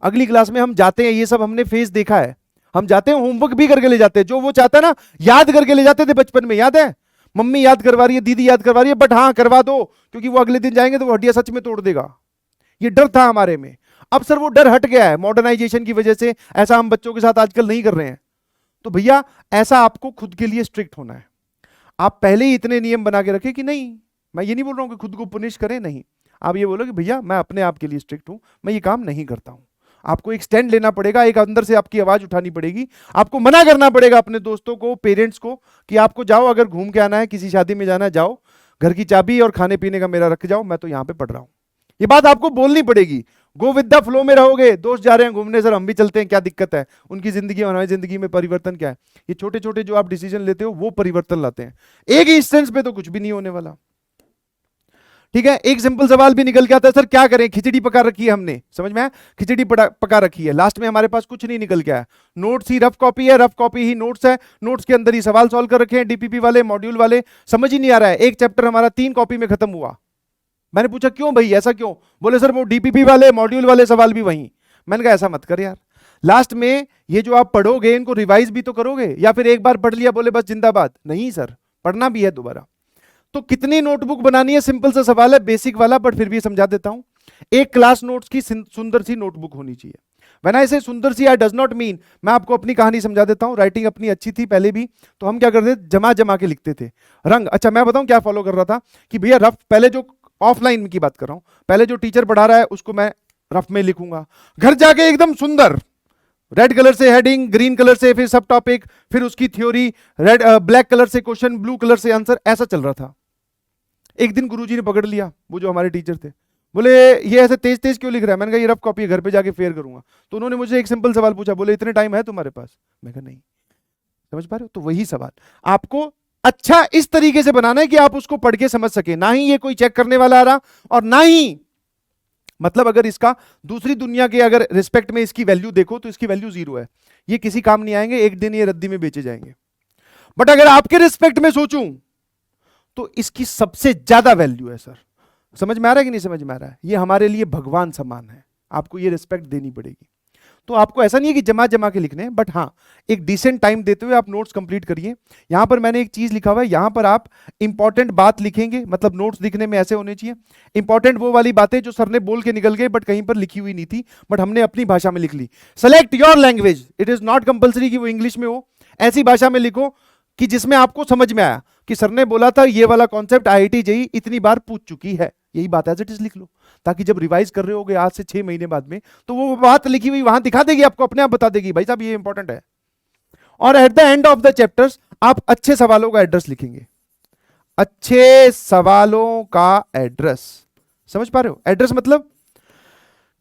अगली क्लास में हम जाते हैं, ये सब हमने फेस देखा है, हम जाते हैं होमवर्क भी करके ले जाते हैं, जो वो चाहता है ना याद करके ले जाते थे बचपन में, याद है? मम्मी याद करवा रही है, दीदी याद करवा रही है, बट हाँ करवा दो, क्योंकि वो अगले दिन जाएंगे तो वो हड्डियां सच में तोड़ देगा। ये डर था हमारे में। अब सर वो डर हट गया है मॉडर्नाइजेशन की वजह से, ऐसा हम बच्चों के साथ आजकल नहीं कर रहे हैं। तो भैया ऐसा आपको खुद के लिए स्ट्रिक्ट होना है। आप पहले ही इतने नियम बना के रखें कि नहीं, मैं ये नहीं बोल रहा हूं कि खुद को पुनिश करें, नहीं, आप ये बोलो कि भैया मैं अपने आप के लिए स्ट्रिक्ट हूं, मैं ये काम नहीं करता हूं। आपको एक स्टैंड लेना पड़ेगा, एक अंदर से आपकी आवाज उठानी पड़ेगी, आपको मना करना पड़ेगा अपने दोस्तों को, पेरेंट्स को, कि आपको जाओ, अगर घूम के आना है, किसी शादी में जाना है जाओ, घर की चाबी और खाने पीने का मेरा रख जाओ, मैं तो यहां पे पढ़ रहा हूं। ये बात आपको बोलनी पड़ेगी। गो विद द फ्लो में रहोगे, दोस्त जा रहे हैं घूमने, सर हम भी चलते हैं, क्या दिक्कत है? उनकी जिंदगी और हमारी जिंदगी में परिवर्तन क्या है? ये छोटे छोटे जो आप डिसीजन लेते हो वो परिवर्तन लाते हैं। एक इंस्टेंस पे तो कुछ भी नहीं होने वाला। ठीक है, एक सिंपल सवाल भी निकल के आता है, सर क्या करें, खिचड़ी पका रखी है हमने, समझ में आया? खिचड़ी पका रखी है, लास्ट में हमारे पास कुछ नहीं निकल के आया, नोट्स ही रफ कॉपी है, रफ कॉपी ही नोट्स है, नोट्स के अंदर ही सवाल सॉल्व कर रखे हैं, डीपीपी वाले, मॉड्यूल वाले, समझ ही नहीं आ रहा है। एक चैप्टर हमारा 3 कॉपी में खत्म हुआ। मैंने पूछा क्यों भाई, ऐसा क्यों? बोले सर वो डीपीपी वाले, मॉड्यूल वाले सवाल भी वहीं। मैंने कहा ऐसा मत कर यार, लास्ट में ये जो आप पढ़ोगे इनको रिवाइज भी तो करोगे, या फिर एक बार पढ़ लिया बोले बस जिंदाबाद? नहीं सर, पढ़ना भी है दोबारा। तो कितनी नोटबुक बनानी है, सिंपल सा सवाल है, बेसिक वाला, बट फिर भी समझा देता हूं। एक क्लास नोट्स की सुंदर सी नोटबुक होनी चाहिए। व्हेन आई से सुंदर सी, आई डज नॉट मीन, मैं आपको अपनी कहानी समझा देता हूं। राइटिंग अपनी अच्छी थी पहले भी, तो हम क्या करते थे, जमा जमा के लिखते थे रंग। अच्छा मैं बताऊं क्या फॉलो कर रहा था कि भैया रफ, पहले जो ऑफलाइन की बात कर रहा हूं, पहले जो टीचर पढ़ा रहा है उसको मैं रफ में लिखूंगा, घर जाके एकदम सुंदर रेड कलर से हेडिंग, ग्रीन कलर से फिर सब टॉपिक, फिर उसकी थ्योरी, रेड ब्लैक कलर से क्वेश्चन, ब्लू कलर से आंसर, ऐसा चल रहा था। एक दिन गुरुजी ने पकड़ लिया, वो जो हमारे टीचर थे, बोले ये ऐसे तेज तेज क्यों लिख रहा है? मैंने कहा ये रफ कॉपी है, घर पे जाके फेयर करूंगा। तो उन्होंने मुझे एक सिंपल सवाल पूछा, बोले इतने टाइम है तुम्हारे पास? मैं कहा नहीं। समझ पा रहे हो? तो वही सवाल आपको अच्छा इस तरीके से बनाना है कि आप उसको पढ़ के समझ सके, ना ही ये कोई चेक करने वाला आ रहा, और ना ही मतलब अगर इसका दूसरी दुनिया के अगर रिस्पेक्ट में इसकी वैल्यू देखो तो इसकी वैल्यू 0 है, ये किसी काम नहीं आएंगे, एक दिन ये रद्दी में बेचे जाएंगे। बट अगर आपके रिस्पेक्ट में सोचूं तो इसकी सबसे ज्यादा वैल्यू है। सर समझ में आ रहा है कि नहीं समझ में आ रहा है? ये हमारे लिए भगवान समान है, आपको ये रिस्पेक्ट देनी पड़ेगी। तो आपको ऐसा नहीं है कि जमा जमा के लिखने हैं, बट हाँ एक डिसेंट टाइम देते हुए आप नोट्स कंप्लीट करिए। यहां पर मैंने एक चीज लिखा हुआ है, यहां पर आप इंपॉर्टेंट बात लिखेंगे, मतलब नोट्स दिखने में ऐसे होने चाहिए। इंपॉर्टेंट वो वाली बातें जो सर ने बोल के निकल गए बट कहीं पर लिखी हुई नहीं थी, बट हमने अपनी भाषा में लिख ली। Select your language, it is not compulsory कि वो इंग्लिश में हो, ऐसी भाषा में लिखो कि जिसमें आपको समझ में आया कि सर ने बोला था ये वाला कॉन्सेप्ट आईआईटी जेईई इतनी बार पूछ चुकी है, यही बात एज इट इज लिख लो, ताकि जब रिवाइज कर रहे होगे आज से 6 महीने बाद में तो वो बात लिखी हुई वहां दिखा देगी आपको, अपने आप बता देगी भाई साहब ये इंपॉर्टेंट है। और at the end of the chapters आप अच्छे सवालों का एड्रेस लिखेंगे, अच्छे सवालों का एड्रेस, समझ पा रहे हो? एड्रेस मतलब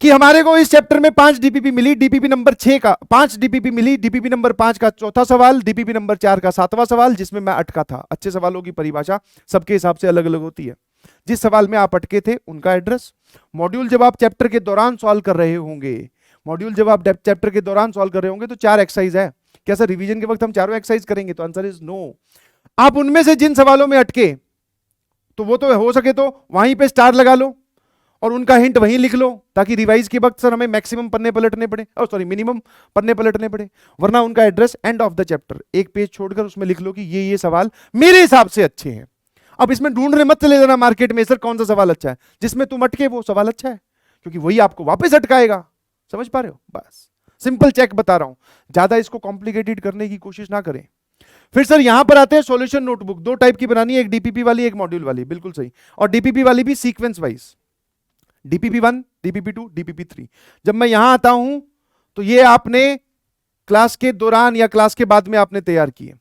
कि हमारे को इस चैप्टर में 5 डीपीपी मिली, डीपीपी नंबर 6 का 5 डीपीपी मिली, डीपीपी नंबर 5 का चौथा सवाल, डीपीपी नंबर 4 का 7वां सवाल, जिसमें मैं अटका था। अच्छे सवालों की परिभाषा सबके हिसाब से अलग अलग होती है। जिस सवाल में आप अटके थे उनका एड्रेस, मॉड्यूल जब आप चैप्टर के दौरान सॉल्व कर रहे होंगे, मॉड्यूल जब आप चैप्टर के दौरान सॉल्व कर रहे होंगे तो 4 एक्सरसाइज है। क्या सर रिवीजन के वक्त हम चारों एक्सरसाइज करेंगे? तो आंसर इज नो। आप उनमें से जिन सवालों में अटके तो वो तो हो सके तो वहीं पे स्टार लगा लो और उनका हिंट वहीं लिख लो, ताकि रिवाइज के वक्त सर हमें मैक्सिमम पन्ने पलटने पड़े, और सॉरी मिनिमम पन्ने पलटने पड़े। वरना उनका address end of the chapter एक पेज छोड़कर उसमें लिख लो कि ये सवाल मेरे हिसाब से अच्छे हैं। अब इसमें ढूंढने मत चले जाना मार्केट में सर कौन सा सवाल अच्छा है, जिसमें तुम अटके वो सवाल अच्छा है, क्योंकि वही आपको वापस अटकाएगा। समझ पा रहे हो? बस सिंपल चेक बता रहा हूं, ज्यादा इसको कॉम्प्लिकेटेड करने की कोशिश ना करें। फिर सर यहां पर आते हैं सॉल्यूशन नोटबुक। 2 टाइप की बनानी है, एक डीपीपी वाली एक मॉड्यूल वाली, बिल्कुल सही। और डीपीपी वाली भी sequence wise, DPP 1, DPP 2, DPP 3। जब मैं यहां आता हूं तो ये आपने क्लास के दौरान या क्लास के बाद में आपने तैयार किए।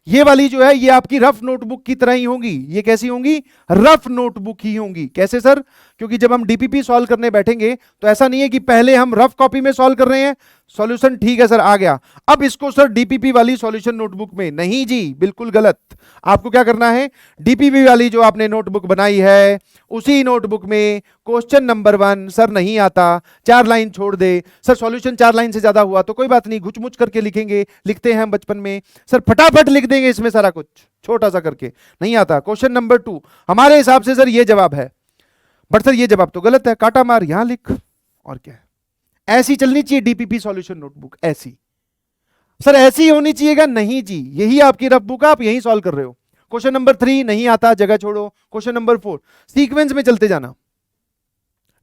ये वाली जो है ये आपकी रफ नोटबुक की तरह ही होंगी। ये कैसी होंगी? रफ नोटबुक ही होंगी। कैसे सर? क्योंकि जब हम डीपीपी सॉल्व करने बैठेंगे तो ऐसा नहीं है कि पहले हम रफ कॉपी में सॉल्व कर रहे हैं, सॉल्यूशन ठीक है सर आ गया, अब इसको सर डीपीपी वाली सॉल्यूशन नोटबुक में, नहीं जी बिल्कुल गलत। आपको क्या करना है, डीपीपी वाली जो आपने नोटबुक बनाई है उसी नोटबुक में क्वेश्चन नंबर 1 सर नहीं आता 4 लाइन छोड़ दे, सर सॉल्यूशन 4 लाइन से ज्यादा हुआ तो कोई बात नहीं, घुचमुच करके लिखेंगे, लिखते हैं हम बचपन में, सर फटाफट लिख देंगे इसमें सारा कुछ छोटा सा करके, नहीं आता। क्वेश्चन नंबर 2 हमारे हिसाब से सर ये जवाब है, बट सर ये जवाब तो गलत है, काटा मार यहां लिख, और क्या है। ऐसी चलनी चाहिए डीपीपी सॉल्यूशन नोटबुक, ऐसी। सर ऐसी होनी चाहिएगा, नहीं जी यही आपकी रफ बुक, आप यही सॉल्व कर रहे हो। क्वेश्चन नंबर 3 नहीं आता, जगह छोड़ो। क्वेश्चन नंबर 4 सीक्वेंस में चलते जाना,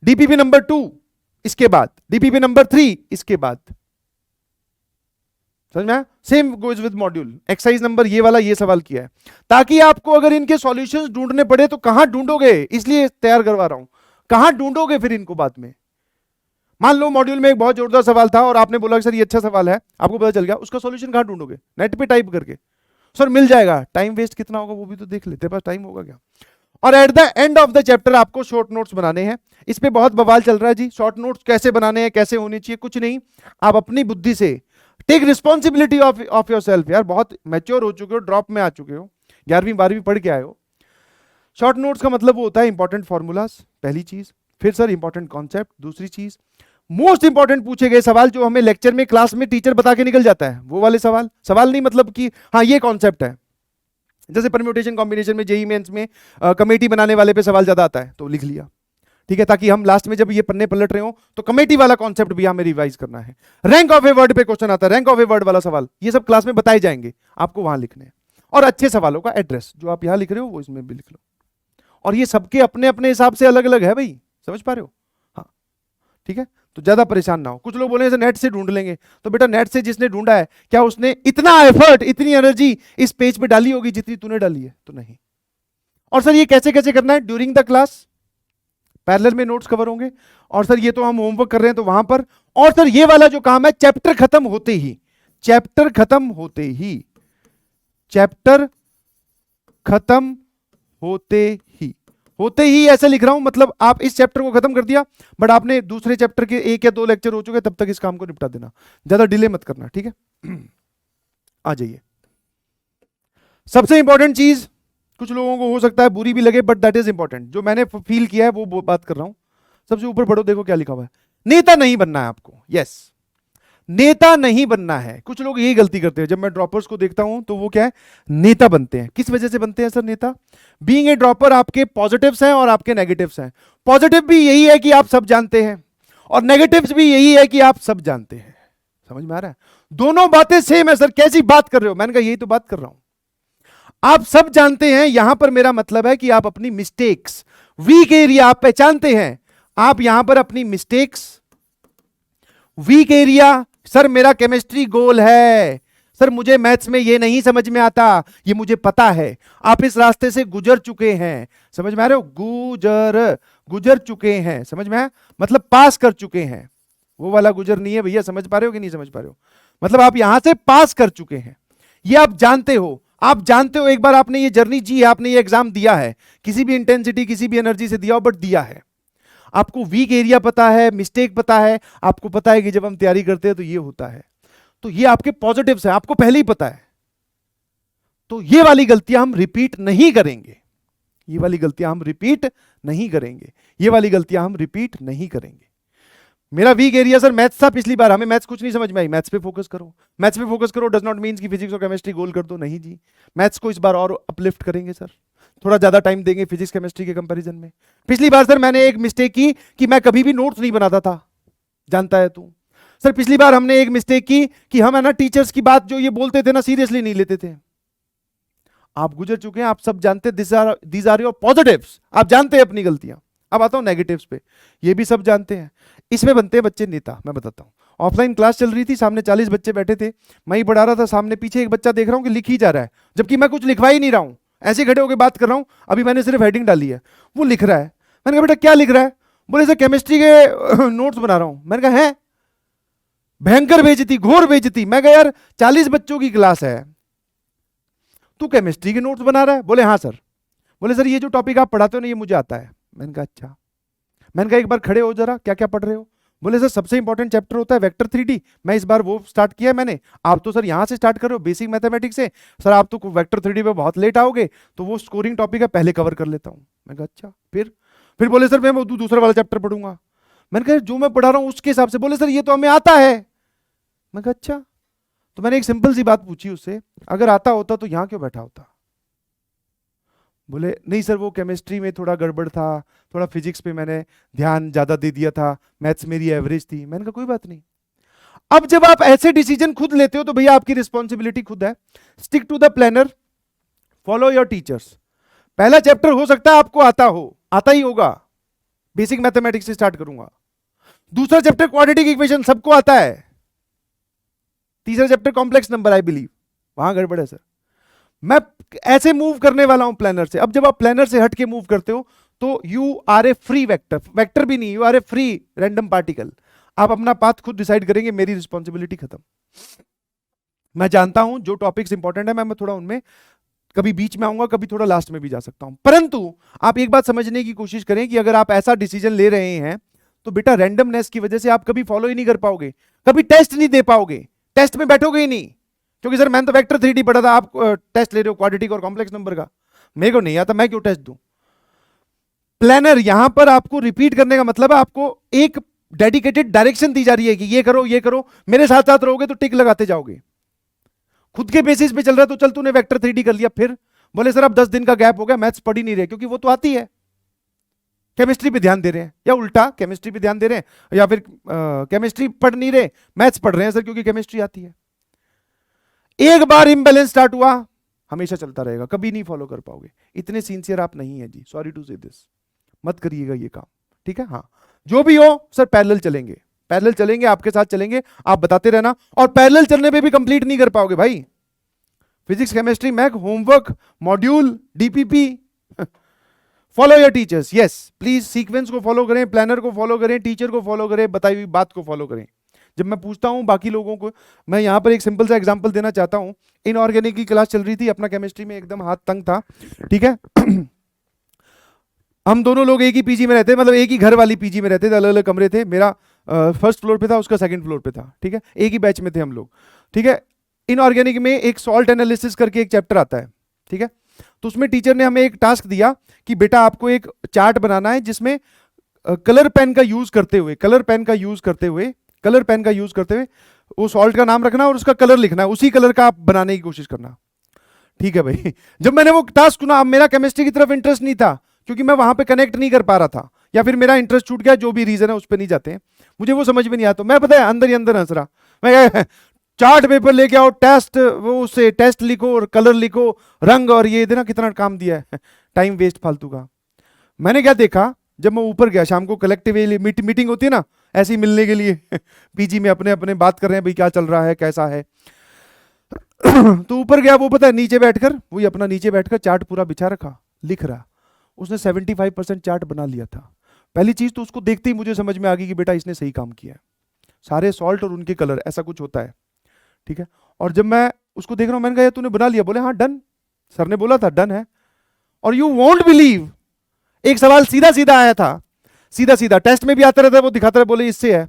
डीपीपी नंबर 2 इसके बाद, डीपीपी नंबर 3 इसके बाद। समझ में? Same goes with module. Exercise number ये वाला ये सवाल किया है, ताकि आपको अगर इनके सॉल्यूशंस ढूंढने पड़े तो कहां ढूंढोगे, इसलिए तैयार करवा रहा हूं। कहां ढूंढोगे फिर इनको बाद में? मान लो मॉड्यूल में एक बहुत जोरदार सवाल था और आपने बोला कि सर ये अच्छा सवाल है, आपको पता चल गया, उसका सॉल्यूशन कहां ढूंढोगे? नेट पे टाइप करके। सर मिल जाएगा, टाइम वेस्ट कितना होगा वो भी तो देख ले, तेरे पास टाइम होगा क्या? और at the end of the chapter आपको शॉर्ट नोट्स बनाने हैं। इस पे बहुत बवाल चल रहा है जी, शॉर्ट नोट्स कैसे बनाने हैं, कैसे होनी चाहिए, कुछ नहीं, आप अपनी बुद्धि से take responsibility of yourself. यार बहुत मैच्योर हो चुके हो, ड्रॉप में आ चुके हो, 11वीं 12वीं पढ़ के आए हो। शॉर्ट नोट्स का मतलब वो होता है इंपॉर्टेंट फॉर्मूलाज, पहली चीज, फिर सर इंपॉर्टेंट कॉन्सेप्ट, दूसरी चीज मोस्ट इंपॉर्टेंट पूछे गए सवाल जो हमें लेक्चर में क्लास में टीचर बता के निकल जाता है, वो वाले सवाल। सवाल नहीं मतलब कि हाँ ये कॉन्सेप्ट है, जैसे परम्यूटेशन कॉम्बिनेशन में जेईई मेंस में कमेटी बनाने वाले पे सवाल ज्यादा आता है तो लिख लिया, ठीक है, ताकि हम लास्ट में जब ये पन्ने पलट रहे हो तो कमेटी वाला कॉन्सेप्ट भी हमें रिवाइज करना है। रैंक ऑफ ए वर्ड पे क्वेश्चन आता है, रैंक ऑफ ए वर्ड वाला सवाल, ये सब क्लास में बताए जाएंगे, आपको वहां लिखने हैं। और अच्छे सवालों का एड्रेस जो आप यहां लिख रहे हो वो इसमें भी लिख लो, और ये सबके अपने अपने हिसाब से अलग अलग है भाई, समझ पा रहे हो? हाँ ठीक है, तो ज्यादा परेशान ना हो। कुछ लोग बोले नेट से ढूंढ लेंगे, तो बेटा नेट से जिसने ढूंढा है क्या उसने इतना एफर्ट इतनी एनर्जी इस पेज पे डाली होगी जितनी तूने डाली है? तो नहीं। और सर ये कैसे कैसे करना है? ड्यूरिंग द क्लास पैरेलल में नोट्स कवर होंगे, और सर ये तो हम होमवर्क कर रहे हैं तो वहां पर, और सर ये वाला जो काम है चैप्टर खत्म होते ही, चैप्टर खत्म होते ही, चैप्टर खत्म होते ही, होते ही ऐसे लिख रहा हूं, मतलब आप इस चैप्टर को खत्म कर दिया बट आपने दूसरे चैप्टर के 1 या 2 लेक्चर हो चुके तब तक इस काम को निपटा देना, ज्यादा डिले मत करना, ठीक है। आ जाइए, सबसे इंपॉर्टेंट चीज कुछ लोगों को हो सकता है बुरी भी लगे बट दैट इज इंपॉर्टेंट, जो मैंने फील किया है वो बात कर रहा हूं। सबसे ऊपर पढ़ो, देखो क्या लिखा हुआ है, नेता नहीं बनना है आपको। यस, नेता नहीं बनना है। कुछ लोग यही गलती करते हैं, जब मैं ड्रॉपर्स को देखता हूं तो वो क्या है, नेता बनते हैं। किस वजह से बनते हैं सर नेता? बीइंग ए ड्रॉपर आपके पॉजिटिव्स हैं और आपके नेगेटिव्स हैं। पॉजिटिव भी यही है कि आप सब जानते हैं, और नेगेटिव्स भी यही है कि आप सब जानते हैं। समझ में आ रहा है? दोनों बातें सेम है सर, कैसी बात कर रहे हो? मैंने कहा यही तो बात कर रहा हूं। आप सब जानते हैं, यहां पर मेरा मतलब है कि आप अपनी मिस्टेक्स, वीक एरिया आप पहचानते हैं। आप यहां पर अपनी मिस्टेक्स, वीक एरिया, सर मेरा केमिस्ट्री गोल है, सर मुझे मैथ्स में ये नहीं समझ में आता, ये मुझे पता है, आप इस रास्ते से गुजर चुके हैं, समझ में आ रहे हो? गुजर चुके हैं, समझ में आया? मतलब पास कर चुके हैं, वो वाला गुजर नहीं है भैया, समझ पा रहे हो कि नहीं समझ पा रहे हो? मतलब आप यहां से पास कर चुके हैं, ये आप जानते हो। आप जानते हो, एक बार आपने ये जर्नी जी है, आपने ये एग्जाम दिया है, किसी भी इंटेंसिटी किसी भी एनर्जी से दिया हो, बट दिया है। आपको वीक एरिया पता है, मिस्टेक पता है, आपको पता है कि जब हम तैयारी करते हैं तो ये होता है, तो ये आपके पॉजिटिव्स है, आपको पहले ही पता है। तो ये वाली गलतियां हम रिपीट नहीं करेंगे, ये वाली गलतियां हम रिपीट नहीं करेंगे, ये वाली गलतियां हम रिपीट नहीं करेंगे। मेरा वीक एरिया सर मैथ्स था पिछली बार, हमें मैथ्स कुछ नहीं समझ में आई, मैथ्स पे फोकस करो। मैथ्स पे फोकस करो डज नॉट मीन कि फिजिक्स और केमिस्ट्री गोल कर दो, नहीं जी। मैथ्स को इस बार और अपलिफ्ट करेंगे सर, थोड़ा ज्यादा टाइम देंगे फिजिक्स केमिस्ट्री के कंपैरिजन में। पिछली बार सर मैंने एक मिस्टेक की कि मैं कभी भी नोट्स नहीं बनाता था, जानता है तू। सर पिछली बार हमने एक मिस्टेक की कि हम है ना टीचर्स की बात जो ये बोलते थे ना सीरियसली नहीं लेते थे। आप गुजर चुके हैं, आप सब जानते हैं, दीज आर योर पॉजिटिव्स, आप जानते हैं अपनी गलतियां। अब आता हूं नेगेटिव्स पे, ये भी सब जानते हैं। इसमें बनते हैं बच्चे नेता, मैं बताता हूं। ऑफलाइन क्लास चल रही थी, सामने 40 बच्चे बैठे थे, मैं ही पढ़ा रहा था, सामने पीछे एक बच्चा देख रहा हूं कि लिख ही जा रहा है, जबकि मैं कुछ लिखवा ही नहीं रहा हूं, ऐसे खड़े होकर बात कर रहा हूं, अभी मैंने सिर्फ हेडिंग डाली है, वो लिख रहा है। मैंने कहा बेटा क्या लिख रहा है? बोले सर केमिस्ट्री के नोट्स बना रहा हूं। मैंने कहा है, भयंकर बेइज्जती, घोर बेइज्जती। मैं कहा यार 40 बच्चों की क्लास है, तू केमिस्ट्री के नोट्स बना रहा है? बोले हाँ सर। बोले सर ये जो टॉपिक आप पढ़ाते हो ना ये मुझे आता है। मैंने कहा अच्छा। मैंने कहा एक बार खड़े हो जरा, क्या क्या पढ़ रहे हो? बोले सर सबसे इंपॉर्टेंट चैप्टर होता है वेक्टर 3D, मैं इस बार वो स्टार्ट किया है मैंने। आप तो सर यहाँ से स्टार्ट कर रहे हो बेसिक मैथमेटिक्स से, सर आप तो वेक्टर 3D पे बहुत लेट आओगे, तो वो स्कोरिंग टॉपिक है पहले कवर कर लेता हूँ। मैं कहा अच्छा। फिर बोले सर मैं वो दूसरा वाला चैप्टर पढ़ूंगा। मैंने कहा जो मैं पढ़ा रहा हूँ उसके हिसाब से। बोले सर ये तो हमें आता है। मैं कहा अच्छा। तो मैंने एक सिंपल सी बात पूछी उससे, अगर आता होता तो यहाँ क्यों बैठा होता? बोले नहीं सर वो केमिस्ट्री में थोड़ा गड़बड़ था, थोड़ा फिजिक्स पे मैंने ध्यान ज्यादा दे दिया था, मैथ्स मेरी एवरेज थी। मैंने कहा कोई बात नहीं। अब जब आप ऐसे डिसीजन खुद लेते हो तो भैया आपकी रिस्पॉन्सिबिलिटी खुद है। Stick to the planner, follow your teachers. पहला चैप्टर हो सकता है आपको आता ही होगा, बेसिक मैथमेटिक्स से स्टार्ट करूंगा। दूसरा चैप्टर क्वाड्रेटिक इक्वेशन सबको आता है। तीसरा chapter complex number I believe, वहां गड़बड़ है सर। मैं ऐसे मूव करने वाला हूं प्लानर से। अब जब आप प्लानर से हट के मूव करते हो तो you are a free vector भी नहीं, you are a free random particle. आप अपना पाथ खुद डिसाइड करेंगे, मेरी रिस्पॉन्सिबिलिटी खत्म। मैं जानता हूं जो टॉपिक्स इंपॉर्टेंट है मैं थोड़ा उनमें कभी बीच में आऊंगा, कभी थोड़ा लास्ट में भी जा सकता हूं। परंतु आप एक बात समझने की कोशिश करें कि अगर आप ऐसा डिसीजन ले रहे हैं तो बेटा रैंडमनेस की वजह से आप कभी फॉलो ही नहीं कर पाओगे, कभी टेस्ट नहीं दे पाओगे, टेस्ट में बैठोगे ही नहीं। क्योंकि सर मैंने तो वेक्टर 3D पढ़ा था, आप टेस्ट ले रहे हो क्वाड्रेटिक और कॉम्प्लेक्स नंबर का, मेरे को नहीं आता, मैं क्यों टेस्ट दूं? प्लानर यहां पर आपको रिपीट करने का मतलब है आपको एक डेडिकेटेड डायरेक्शन दी जा रही है कि ये करो ये करो, मेरे साथ साथ रहोगे तो टिक लगाते जाओगे। खुद के बेसिस पे चल रहा है तो चल तूने वेक्टर 3D कर लिया, फिर बोले सर अब 10 दिन का गैप हो गया, मैथ्स पढ़ ही नहीं रहे, क्योंकि वो तो आती है। केमिस्ट्री पे ध्यान दे रहे हैं, या उल्टा केमिस्ट्री पे ध्यान दे रहे हैं, या फिर केमिस्ट्री पढ़ नहीं रहे, मैथ्स पढ़ रहे हैं सर क्योंकि केमिस्ट्री आती है। एक बार इंबैलेंस स्टार्ट हुआ हमेशा चलता रहेगा, कभी नहीं फॉलो कर पाओगे। इतने सिंसियर आप नहीं है जी, सॉरी टू से दिस, मत करिएगा ये काम, ठीक है? हाँ जो भी हो सर पैरेलल चलेंगे, पैरेलल चलेंगे, आपके साथ चलेंगे, आप बताते रहना। और पैरेलल चलने पे भी कंप्लीट नहीं कर पाओगे भाई, physics chemistry math homework module DPP. Follow your teachers, yes please, sequence को फॉलो करें, प्लानर को फॉलो करें, टीचर को फॉलो करें, बताई हुई बात को फॉलो करें। जब मैं पूछता हूं बाकी लोगों को, मैं यहां पर एक सिंपल सा एग्जांपल देना चाहता हूं। इनऑर्गेनिक की क्लास चल रही थी, अपना केमिस्ट्री में एकदम हाथ तंग था, ठीक है? हम दोनों लोग एक ही पीजी में रहते, मतलब एक ही घर वाली पीजी में रहते थे, अलग अलग कमरे थे। मेरा फर्स्ट फ्लोर पे था, उसका सेकंड फ्लोर पे था, ठीक है? एक ही बैच में थे हम लोग, ठीक है? इनऑर्गेनिक में एक सॉल्ट एनालिसिस करके एक चैप्टर आता है, ठीक है? तो उसमें टीचर ने हमें एक टास्क दिया कि बेटा आपको एक चार्ट बनाना है जिसमें कलर पेन का यूज करते हुए वो सॉल्ट का नाम रखना और उसका कलर लिखना है, उसी कलर का आप बनाने की कोशिश करना, ठीक है भाई? जब मैंने वो टास्क सुना, अब मेरा केमिस्ट्री की तरफ इंटरेस्ट नहीं था क्योंकि मैं वहां पे कनेक्ट नहीं कर पा रहा था, या फिर मेरा इंटरेस्ट छूट गया, जो भी रीजन है उस पर नहीं जाते हैं, मुझे वो समझ में नहीं आता। मैं पता है अंदर ही अंदर हंस रहा, मैं चार्ट पेपर लेके आओ, टेस्ट वो उससे टेस्ट लिखो और कलर लिखो, रंग, और ये देना कितना काम दिया है, टाइम वेस्ट फालतू का। मैंने क्या देखा, जब मैं ऊपर गया शाम को, कलेक्टिव मीटिंग होती है ना ऐसे ही मिलने के लिए पीजी में अपने अपने बात कर रहे हैं भाई क्या चल रहा है कैसा है तो ऊपर गया, वो पता है नीचे बैठकर, वही अपना नीचे बैठकर चार्ट पूरा बिछा रखा, लिख रहा। उसने 75% चार्ट बना लिया था। पहली चीज तो उसको देखते ही मुझे समझ में आ गई कि बेटा इसने सही काम किया है, सारे सॉल्ट और उनके कलर, ऐसा कुछ होता है, ठीक है। और जब मैं उसको देख रहा हूं, मैंने कहा तूने बना लिया? बोले हाँ डन, सर ने बोला था डन है। और यू वोंट बिलीव, एक सवाल सीधा सीधा आया था, सीधा सीधा, टेस्ट में भी आता रहता है, वो दिखाता है, बोले इससे है,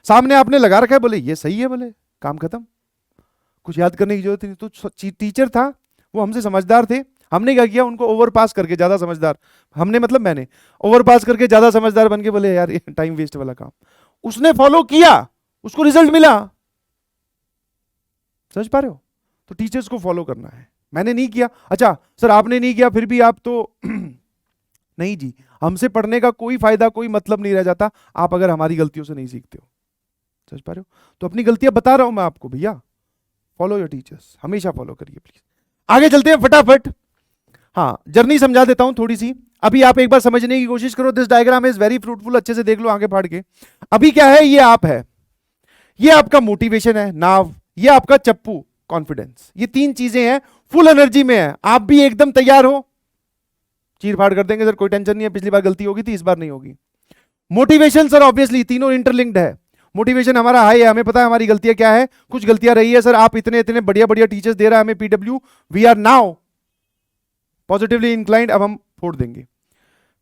सामने आपने लगा रखा है, बोले ये सही है, बोले काम खत्म, कुछ याद करने की जरूरत नहीं। तो टीचर था वो, हमसे समझदार थे, हमने क्या किया, उनको ओवर पास करके, ज्यादा समझदार हमने, मतलब मैंने ओवर पास करके ज्यादा समझदार बन के, बोले यार ये टाइम वेस्ट वाला काम। उसने फॉलो किया, उसको रिजल्ट मिला। समझ पा रहे हो? तो टीचर्स को फॉलो करना है। मैंने नहीं किया, अच्छा सर आपने नहीं किया फिर भी आप तो नहीं जी, हमसे पढ़ने का कोई फायदा कोई मतलब नहीं रह जाता आप अगर हमारी गलतियों से नहीं सीखते हो। समझ पा रहे हो? तो अपनी गलतियां बता रहा हूं मैं आपको भैया, फॉलो योर टीचर्स, हमेशा फॉलो करिए प्लीज। आगे चलते हैं फटाफट। हाँ, जर्नी समझा देता हूं थोड़ी सी, अभी आप एक बार समझने की कोशिश करो। This diagram is very fruitful, अच्छे से देख लो आगे फाड़ के। अभी क्या है, ये आप है, ये आपका मोटिवेशन है नाव, ये आपका चप्पू कॉन्फिडेंस, ये तीन चीजें हैं, फुल एनर्जी में है। आप भी एकदम तैयार हो, चीर फाड़ कर देंगे सर, कोई टेंशन नहीं है, पिछली बार गलती होगी थी इस बार नहीं होगी। मोटिवेशन सर ऑब्वियसली तीनों इंटरलिंक्ड है, मोटिवेशन हमारा हाई है, हमें पता है हमारी गलतियां क्या है, कुछ गलतियां रही है सर, आप इतने इतने बढ़िया बढ़िया टीचर्स दे रहा है हमें PW, we are now positively inclined, अब हम फोड़ देंगे,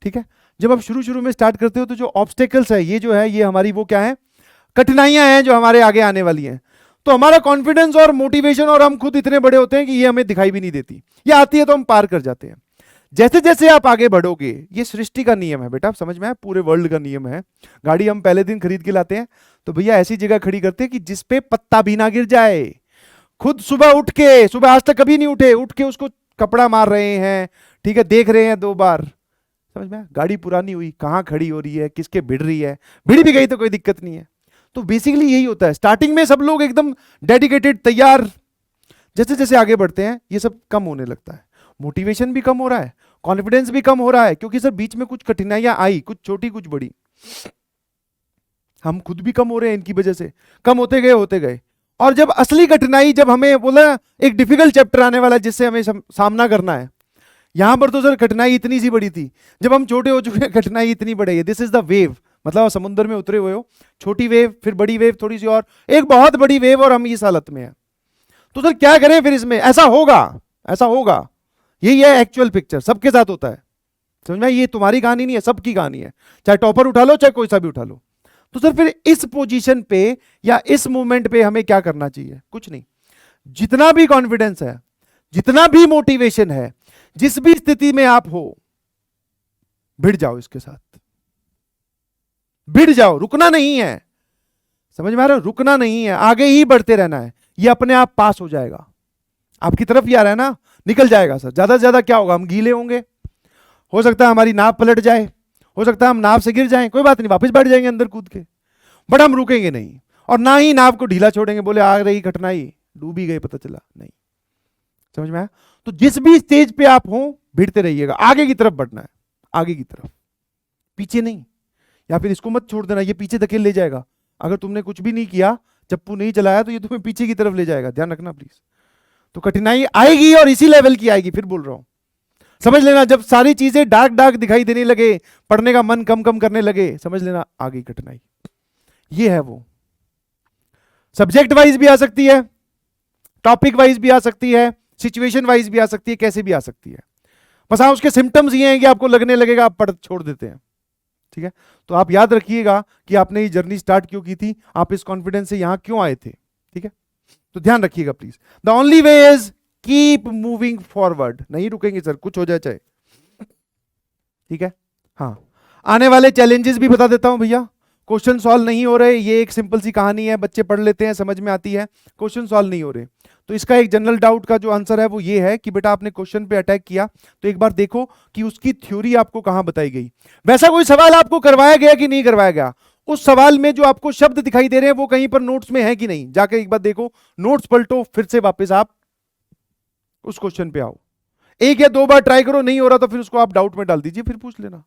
ठीक है। जब आप शुरू शुरू में स्टार्ट करते हो तो जो ऑब्स्टेकल्स है, ये जो है ये हमारी वो क्या है, कठिनाइयां हैं जो हमारे आगे आने वाली हैं। तो हमारा कॉन्फिडेंस और मोटिवेशन और हम खुद इतने बड़े होते हैं कि ये हमें दिखाई भी नहीं देती, ये आती है तो हम पार कर जाते हैं। जैसे जैसे आप आगे बढ़ोगे, ये सृष्टि का नियम है बेटा, आप समझ में आए, पूरे वर्ल्ड का नियम है। गाड़ी हम पहले दिन खरीद के लाते हैं तो भैया ऐसी जगह खड़ी करते हैं कि जिसपे पत्ता भी ना गिर जाए। खुद सुबह उठ के, सुबह आज तक कभी नहीं उठे, उठ के उसको कपड़ा मार रहे हैं, ठीक है, देख रहे हैं 2 बार। समझ में? गाड़ी पुरानी हुई, कहां खड़ी हो रही है, किसके भिड़ रही है, भिड़ भी गई तो कोई दिक्कत नहीं है। तो बेसिकली यही होता है, स्टार्टिंग में सब लोग एकदम डेडिकेटेड तैयार, जैसे जैसे आगे बढ़ते हैं ये सब कम होने लगता है, मोटिवेशन भी कम हो रहा है, कॉन्फिडेंस भी कम हो रहा है, क्योंकि सर बीच में कुछ कठिनाइयां आई, कुछ छोटी कुछ बड़ी, हम खुद भी कम हो रहे हैं इनकी वजह से, कम होते गए। और जब असली कठिनाई, जब हमें बोला एक डिफिकल्ट चैप्टर आने वाला है जिससे हमें सामना करना है, यहां पर तो सर कठिनाई इतनी सी बड़ी थी, जब हम छोटे हो चुके हैं कठिनाई इतनी बड़ी है। दिस इज द वेव, मतलब समुद्र में उतरे हुए हो, छोटी वेव, फिर बड़ी वेव, थोड़ी सी और, एक बहुत बड़ी वेव, और हम इस हालत में हैं। तो सर क्या करें फिर इसमें, ऐसा होगा, ऐसा होगा, यही है एक्चुअल पिक्चर, सबके साथ होता है। समझ में? ये तुम्हारी कहानी नहीं है, सबकी कहानी है, चाहे टॉपर उठा लो चाहे कोई सा भी उठा लो। तो सर फिर इस पोजीशन पे या इस मूवमेंट पे हमें क्या करना चाहिए? कुछ नहीं, जितना भी कॉन्फिडेंस है, जितना भी मोटिवेशन है, जिस भी स्थिति में आप हो, भिड़ जाओ इसके साथ, भिड़ जाओ, रुकना नहीं है। समझ में आ रहा है? रुकना नहीं है, आगे ही बढ़ते रहना है, ये अपने आप पास हो जाएगा, आपकी तरफ ही आ रहा है ना, निकल जाएगा सर। ज्यादा से ज्यादा क्या होगा, हम गीले होंगे, हो सकता है हमारी नाव पलट जाए, हो सकता है हम नाव से गिर जाएं, कोई बात नहीं, वापस बैठ जाएंगे अंदर कूद के, बट हम रुकेंगे नहीं, और ना ही नाव को ढीला छोड़ेंगे, बोले आ रही कठिनाई, डूब ही गए पता चला, नहीं। समझ में आया? तो जिस भी स्टेज पे आप हो, भिड़ते रहिएगा, आगे की तरफ बढ़ना है, आगे की तरफ, पीछे नहीं। या फिर इसको मत छोड़ देना, ये पीछे धकेल ले जाएगा, अगर तुमने कुछ भी नहीं किया, चप्पू नहीं चलाया, तो ये तुम्हें पीछे की तरफ ले जाएगा, ध्यान रखना प्लीज। तो कठिनाई आएगी और इसी लेवल की आएगी, फिर बोल रहा हूं, समझ लेना। जब सारी चीजें डार्क डार्क दिखाई देने लगे, पढ़ने का मन कम कम करने लगे, समझ लेना आ गई कठिनाई। ये है वो, सब्जेक्ट वाइज भी आ सकती है, टॉपिक वाइज भी आ सकती है, सिचुएशन वाइज भी आ सकती है, कैसे भी आ सकती है। बस हाँ, उसके सिम्टम्स ये हैं कि आपको लगने लगेगा आप पढ़ छोड़ देते हैं, ठीक है। तो आप याद रखिएगा कि आपने ये जर्नी स्टार्ट क्यों की थी, आप इस कॉन्फिडेंस से यहां क्यों आए थे, ठीक है। तो ध्यान रखिएगा please. The only way is keep moving forward, नहीं रुकेंगे सर, कुछ हो जाए चाहे, ठीक है। हाँ, आने वाले चैलेंजेस भी बता देता हूं भैया। क्वेश्चन सॉल्व नहीं हो रहे, ये एक सिंपल सी कहानी है, बच्चे पढ़ लेते हैं, समझ में आती है, क्वेश्चन सॉल्व नहीं हो रहे। तो इसका एक जनरल डाउट का जो आंसर है वो ये है कि बेटा आपने क्वेश्चन पे अटैक किया तो एक बार देखो कि उसकी थ्योरी आपको कहां बताई गई। वैसा कोई सवाल आपको करवाया गया कि नहीं करवाया गया, उस सवाल में जो आपको शब्द दिखाई दे रहे हैं वो कहीं पर नोट्स में है कि नहीं, जाके एक बार देखो, नोट्स पलटो, फिर से वापस आप उस क्वेश्चन पे आओ। एक या दो बार ट्राई करो, नहीं हो रहा तो फिर उसको आप डाउट में डाल दीजिए, फिर पूछ लेना।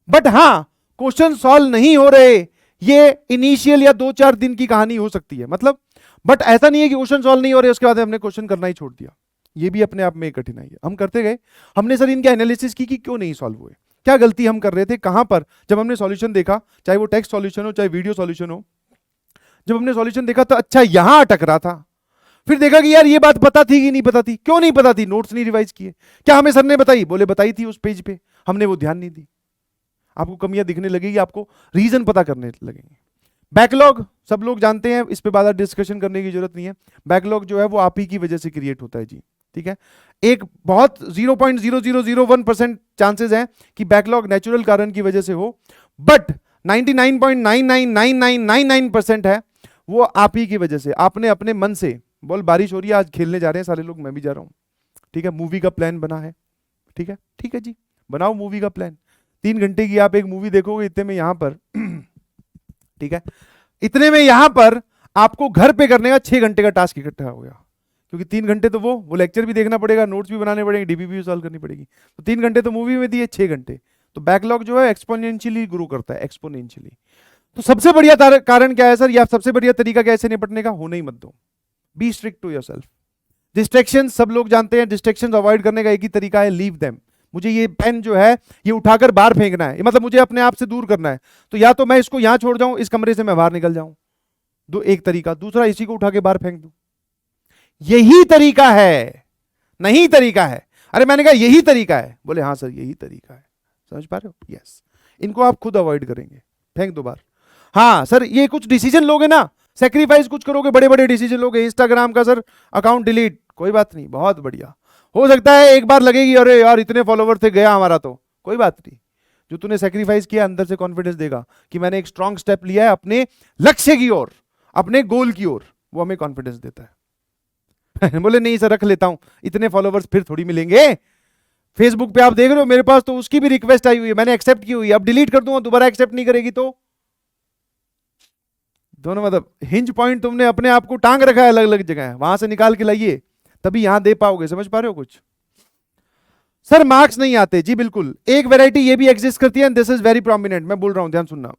बट हां, क्वेश्चन सॉल्व नहीं हो रहे, ये इनिशियल या 2-4 दिन की कहानी हो सकती है, मतलब, बट ऐसा नहीं है कि क्वेश्चन सॉल्व नहीं हो रहे उसके बाद हमने क्वेश्चन करना ही छोड़ दिया। ये भी अपने आप में एक कठिनाई है। हम करते गए, हमने सर इनके एनालिसिस की कि क्यों नहीं सॉल्व हुए, क्या गलती हम कर रहे थे, कहां पर, जब हमने सॉल्यूशन देखा, चाहे वो टेक्स्ट सॉल्यूशन हो चाहे वीडियो सॉल्यूशन हो, जब हमने सॉल्यूशन देखा तो अच्छा यहां अटक रहा था, फिर देखा कि यार ये बात पता थी कि नहीं पता थी, क्यों नहीं पता थी, नोट्स नहीं रिवाइज किए, क्या हमें सर ने बताई, बोले बताई थी उस पेज पे, हमने वो ध्यान नहीं दी। आपको कमियां दिखने लगेगी, आपको रीजन पता करने लगेंगे। बैकलॉग सब लोग जानते हैं, इस पे ज्यादा डिस्कशन करने की जरूरत नहीं है। बैकलॉग जो है वो आप ही की वजह से क्रिएट होता है जी, ठीक है। एक बहुत 0.0001% चांसेस हैं कि बैकलॉग नेचुरल कारण की वजह से हो, बट 99.999999% है वो आप ही की वजह से। आपने अपने मन से बोल, बारिश हो रही है आज खेलने जा रहे हैं सारे लोग, मैं भी जा रहा हूं, ठीक है, मूवी का प्लान बना है, ठीक है, ठीक है जी, बनाओ मूवी का प्लान। 3 घंटे की आप एक मूवी देखोगे, इतने में यहां पर ठीक है, इतने में यहां पर आपको घर पे करने का 6 घंटे का टास्क इकट्ठा हो गया, क्योंकि 3 घंटे तो वो लेक्चर भी देखना पड़ेगा, नोट्स भी बनाने पड़ेंगे, डीबी भी सॉल्व करनी पड़ेगी, तो 3 घंटे तो मूवी में दिए, 6 घंटे। तो बैकलॉग जो है एक्सपोनेंशियली ग्रो करता है, एक्सपोनेंशियली। तो सबसे बढ़िया कारण क्या है सर, या सबसे बढ़िया तरीका क्या है इससे निपटने का, होने ही मत दो, be strict to yourself. Distraction सब लोग जानते हैं, डिस्ट्रैक्शन अवॉइड करने का एक ही तरीका है, लीव देम। मुझे ये पेन जो है ये उठाकर बाहर फेंकना है, मतलब मुझे अपने आप से दूर करना है, तो या तो मैं इसको यहां छोड़ जाऊं, इस कमरे से मैं बाहर निकल जाऊं, एक तरीका, दूसरा इसी को उठा के बाहर फेंक दूं, यही तरीका है, नहीं तरीका है। अरे मैंने कहा यही तरीका है, बोले हाँ सर यही तरीका है, समझ पा रहे हो, यस। इनको आप खुद अवॉइड करेंगे, फेंक दो बाहर। हाँ सर ये कुछ डिसीजन लोगे ना, सेक्रीफाइस कुछ करोगे, बड़े बड़े डिसीजन लोगे, इंस्टाग्राम का सर अकाउंट डिलीट, कोई बात नहीं, बहुत बढ़िया, हो सकता है एक बार लगेगी अरे यार इतने फॉलोवर थे, गया हमारा, तो कोई बात नहीं, जो तूने सेक्रीफाइस किया अंदर से कॉन्फिडेंस देगा कि मैंने एक स्ट्रॉन्ग स्टेप लिया है अपने लक्ष्य की ओर, अपने गोल की ओर, वो हमें कॉन्फिडेंस देता है बोले नहीं सर रख लेता हूं, इतने फॉलोवर्स फिर थोड़ी मिलेंगे, फेसबुक पे आप देख रहे हो मेरे पास तो उसकी भी रिक्वेस्ट आई हुई है, मैंने एक्सेप्ट की हुई है, अब डिलीट कर दूंगा, दोबारा एक्सेप्ट नहीं करेगी तो दोनों, मतलब हिंज पॉइंट तुमने अपने आप को टांग रखा है अलग अलग जगह, वहां से निकाल के लाइए, तभी यहां दे पाओगे, समझ पा रहे हो कुछ। सर मार्क्स नहीं आते, जी बिल्कुल, एक वैरायटी ये भी एग्जिस्ट करती है, दिस इज वेरी प्रोमिनेंट, मैं बोल रहा हूं ध्यान सुनना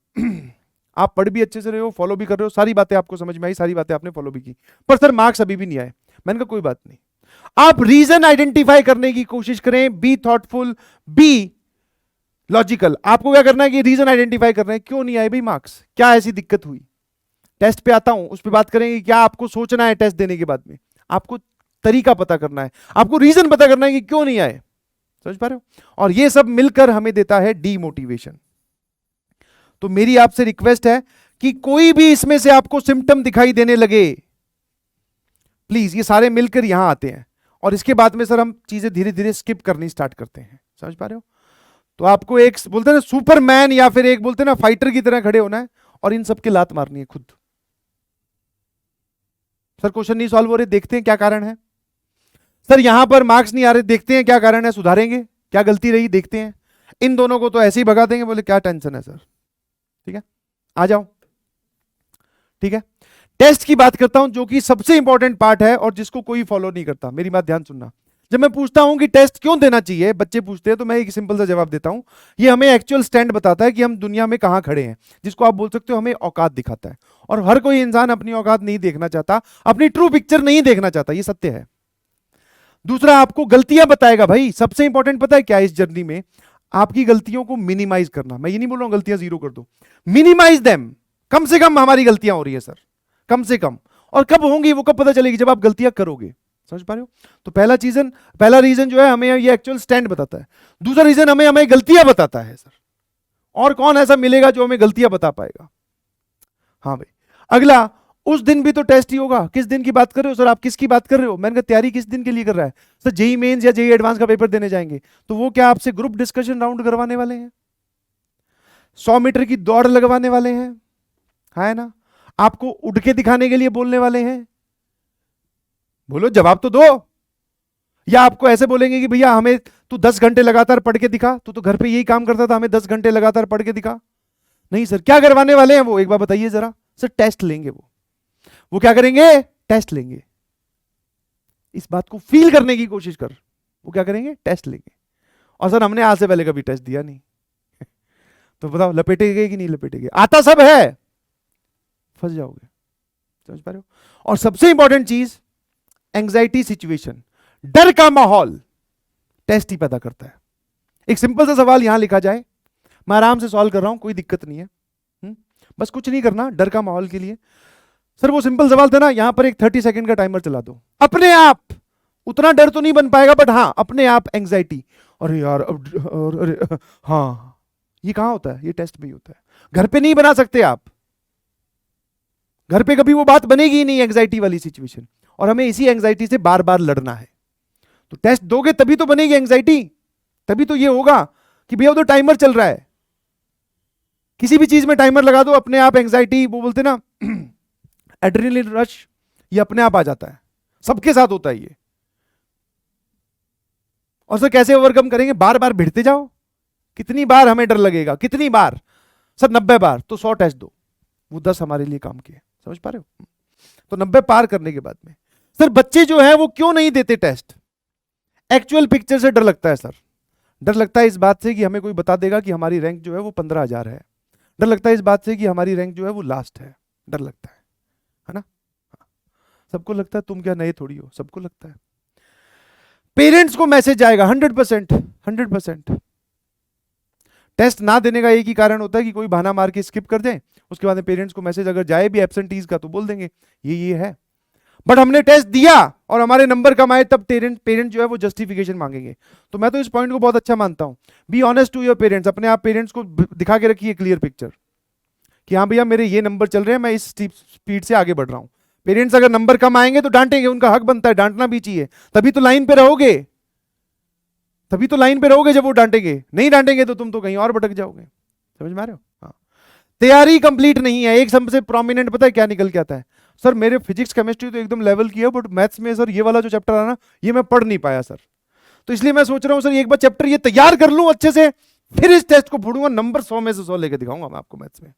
आप पढ़ भी अच्छे से रहे हो, फॉलो भी कर रहे हो, सारी बातें आपको समझ में आई, सारी बातें आपने फॉलो भी की, पर सर मार्क्स अभी भी नहीं आए। मैंने कहा कोई बात नहीं, आप रीजन आइडेंटिफाई करने की कोशिश करें, बी थॉटफुल, बी लॉजिकल। आपको क्या करना है कि रीजन आइडेंटिफाई करना है, क्यों नहीं आए भाई मार्क्स, क्या ऐसी दिक्कत हुई। टेस्ट पे आता हूं, उस पर बात करेंगे, क्या आपको सोचना है टेस्ट देने के बाद में, आपको तरीका पता करना है, आपको रीजन पता करना है कि क्यों नहीं आए, समझ पा रहे हो। और ये सब मिलकर हमें देता है डीमोटिवेशन। तो मेरी आपसे रिक्वेस्ट है कि कोई भी इसमें से आपको सिम्टम दिखाई देने लगे, प्लीज, ये सारे मिलकर यहां आते हैं, और इसके बाद में सर हम चीजें धीरे धीरे स्किप करनी स्टार्ट करते हैं, समझ पा रहे हो। तो आपको एक बोलते हैं ना सुपरमैन, या फिर एक बोलते हैं ना फाइटर की तरह खड़े होना है, और इन सबके लात मारनी है खुद। सर क्वेश्चन नहीं सॉल्व हो रहे, देखते हैं क्या कारण है। सर यहां पर मार्क्स नहीं आ रहे, देखते हैं क्या कारण है, सुधारेंगे, क्या गलती रही देखते हैं। इन दोनों को तो ऐसे ही भगा देंगे, बोले क्या टेंशन है सर, ठीक है, आ जाओ, ठीक है। टेस्ट की बात करता हूं, जो कि सबसे इंपॉर्टेंट पार्ट है और जिसको कोई फॉलो नहीं करता। मेरी बात ध्यान सुनना, जब मैं पूछता हूं कि टेस्ट क्यों देना चाहिए, बच्चे पूछते हैं, तो मैं एक सिंपल सा जवाब देता हूं, ये हमें एक्चुअल स्टैंड बताता है कि हम दुनिया में कहां खड़े हैं, जिसको आप बोल सकते हो हमें औकात दिखाता है। और हर कोई इंसान अपनी औकात नहीं देखना चाहता, अपनी ट्रू पिक्चर नहीं देखना चाहता, ये सत्य है। दूसरा आपको गलतियां बताएगा, भाई सबसे इंपॉर्टेंट पता है क्या इस जर्नी में, आपकी गलतियों को मिनिमाइज करना। मैं ये नहीं बोल रहा हूं गलतियां जीरो कर दो, मिनिमाइज देम, कम से कम हमारी गलतियां हो रही है सर, कम से कम, और कब होंगी वो कब पता चलेगी, जब आप गलतियां करोगे, समझ पा रहे हो। तो पहला रीजन जो है हमें ये एक्चुअल स्टैंड बताता है, दूसरा रीजन हमें हमें गलतियां बताता है सर, और कौन ऐसा मिलेगा जो हमें गलतियां बता पाएगा। हाँ भाई, अगला, उस दिन भी तो टेस्ट ही होगा, किस दिन की बात कर रहे हो सर आप, किसकी बात कर रहे हो। मैंने कहा तैयारी किस दिन के लिए कर रहा है सर, जेई मेंस या जेई एडवांस का पेपर देने जाएंगे, तो वो क्या आपसे ग्रुप डिस्कशन राउंड करवाने वाले हैं, 100 मीटर की दौड़ लगवाने वाले हैं, है ना, आपको उड़ के दिखाने के लिए बोलने वाले हैं, बोलो जवाब तो दो। या आपको ऐसे बोलेंगे कि भैया हमें तू 10 घंटे लगातार पढ़ के दिखा, तू तो घर पे यही काम करता था, हमें 10 घंटे लगातार पढ़ के दिखा। नहीं सर, क्या करवाने वाले हैं वो, एक बार बताइए जरा। सर टेस्ट लेंगे वो क्या करेंगे, टेस्ट लेंगे। इस बात को फील करने की कोशिश कर, वो क्या करेंगे, टेस्ट लेंगे। और सर हमने आज से पहले कभी टेस्ट दिया नहीं तो बताओ लपेटेगे कि नहीं लपेटेगे, आता सब है, फंस जाओगे। समझ पा रहे हो। और सबसे इंपॉर्टेंट चीज, एंग्जाइटी सिचुएशन, डर का माहौल टेस्ट ही पैदा करता है। एक सिंपल सा सवाल यहां लिखा जाए, मैं आराम से सॉल्व कर रहा हूं, कोई दिक्कत नहीं है। बस कुछ नहीं करना डर का माहौल के लिए। सर वो सिंपल सवाल था ना, यहां पर एक 30 सेकंड का टाइमर चला दो, अपने आप, उतना डर तो नहीं बन पाएगा बट हाँ अपने आप एंग्जाइटी, अरे यार अरे हाँ, ये कहां होता है, ये टेस्ट में ही होता है। घर पे नहीं बना सकते आप, घर पे कभी वो बात बनेगी ही नहीं, एंग्जाइटी वाली सिचुएशन, और हमें इसी एंग्जाइटी से बार बार लड़ना है। तो टेस्ट दोगे तभी तो बनेगी एंग्जाइटी, तभी तो ये होगा कि भैया तो टाइमर चल रहा है। किसी भी चीज में टाइमर लगा दो, अपने आप एंग्जाइटी, वो बोलते ना एड्रेनलिन रश, ये अपने आप आ जाता है। सबके साथ होता है ये। और सर कैसे ओवरकम करेंगे, बार बार भिड़ते जाओ। कितनी बार हमें डर लगेगा, कितनी बार, सर 90 बार, तो 100 टेस्ट दो, वो 10 हमारे लिए काम किए। समझ पा रहे हो। तो 90 पार करने के बाद में, सर बच्चे जो है वो क्यों नहीं देते टेस्ट, एक्चुअल पिक्चर से डर लगता है सर। डर लगता है इस बात से कि हमें कोई बता देगा कि हमारी रैंक जो है वो 15,000 है। डर लगता है इस बात से कि हमारी रैंक जो है वो लास्ट है, डर लगता है ना। सबको लगता है, तुम क्या नए थोड़ी हो, सबको लगता है। पेरेंट्स को मैसेज आएगा 100%। टेस्ट ना देने का एक ही कारण होता है कि कोई बहाना मार के स्किप कर जाए, उसके बाद पेरेंट्स को मैसेज अगर जाए भी एब्सेंटीज का तो बोल देंगे ये है। बट हमने टेस्ट दिया और हमारे नंबर कम आए, तब पेरेंट जो है वो जस्टिफिकेशन मांगेंगे। तो मैं तो इस पॉइंट को बहुत अच्छा मानता हूं, be honest to your parents. अपने आप पेरेंट्स को दिखा के रखिए क्लियर पिक्चर कि हाँ भैया मेरे ये नंबर चल रहे हैं, मैं इस स्पीड से आगे बढ़ रहा हूं। पेरेंट्स अगर नंबर कम आएंगे तो डांटेंगे, उनका हक बनता है, डांटना भी चाहिए, तभी तो लाइन पे रहोगे, तभी तो लाइन पे रहोगे जब वो डांटेंगे। नहीं डांटेंगे तो तुम तो कहीं और भटक जाओगे। समझ में आ रहे हो। हाँ, तैयारी कंप्लीट नहीं है। एक सबसे प्रोमिनेंट पता है क्या निकल के आता है, सर मेरे फिजिक्स केमिस्ट्री तो एकदम लेवल की है, बट मैथ्स में सर ये वाला जो चैप्टर है ना, ये मैं पढ़ नहीं पाया सर, तो इसलिए मैं सोच रहा हूं सर एक बार चैप्टर ये तैयार कर लूं अच्छे से, फिर इस टेस्ट को फोड़ूंगा, नंबर 100 में से 100 लेके दिखाऊंगा मैं आपको मैथ्स में।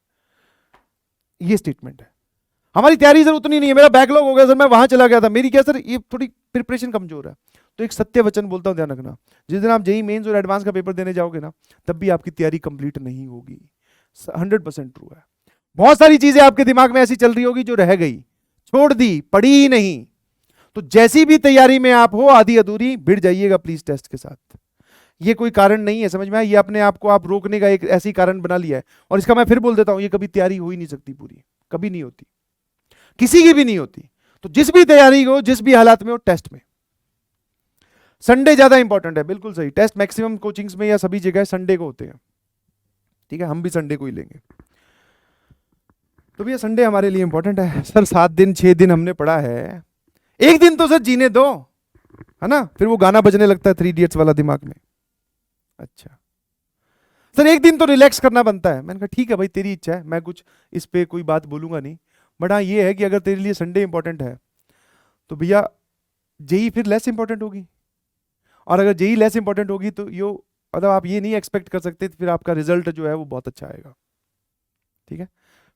ये स्टेटमेंट है। हमारी तैयारी सर उतनी नहीं है, मेरा बैकलॉग हो गया सर, मैं वहां चला गया था, मेरी क्या सर ये थोड़ी प्रिपरेशन कमजोर है। तो एक सत्य वचन बोलता हूं, ध्यान रखना, जिस दिन आप जेईई मेंस और एडवांस का पेपर देने जाओगे ना, तब भी आपकी तैयारी कंप्लीट नहीं होगी। 100% ट्रू है। बहुत सारी चीजें आपके दिमाग में ऐसी चल रही होगी जो रह गई, छोड़ दी, पढ़ी ही नहीं। तो जैसी भी तैयारी में आप हो, आधी अधूरी, भिड़ जाइएगा प्लीज टेस्ट के साथ। ये कोई कारण नहीं है, समझ में आया, ये अपने आप को आप रोकने का एक ऐसी कारण बना लिया है। और इसका मैं फिर बोल देता हूं, ये कभी तैयारी हो ही नहीं सकती पूरी, कभी नहीं होती, किसी की भी नहीं होती। तो जिस भी तैयारी हो, जिस भी हालात में हो, टेस्ट में संडे ज्यादा इंपॉर्टेंट है। बिल्कुल सही, टेस्ट मैक्सिमम कोचिंग्स में या सभी जगह संडे को होते हैं। ठीक है, हम भी संडे को ही लेंगे। तो भैया संडे हमारे लिए इंपॉर्टेंट है सर। 7 दिन 6 दिन हमने पढ़ा है, एक दिन तो सर जीने दो, है ना। फिर वो गाना बजने लगता है 3 इडियट्स वाला दिमाग में। अच्छा सर एक दिन तो रिलैक्स करना बनता है। मैंने कहा ठीक है भाई, तेरी इच्छा है, मैं कुछ इस पे कोई बात बोलूंगा नहीं। बट हाँ ये है कि अगर तेरे लिए संडे इंपॉर्टेंट है तो भैया जेई फिर लेस इंपॉर्टेंट होगी। और अगर जेई लेस इंपॉर्टेंट होगी तो यो मतलब आप ये नहीं एक्सपेक्ट कर सकते फिर आपका रिजल्ट जो है वो बहुत अच्छा आएगा। ठीक है,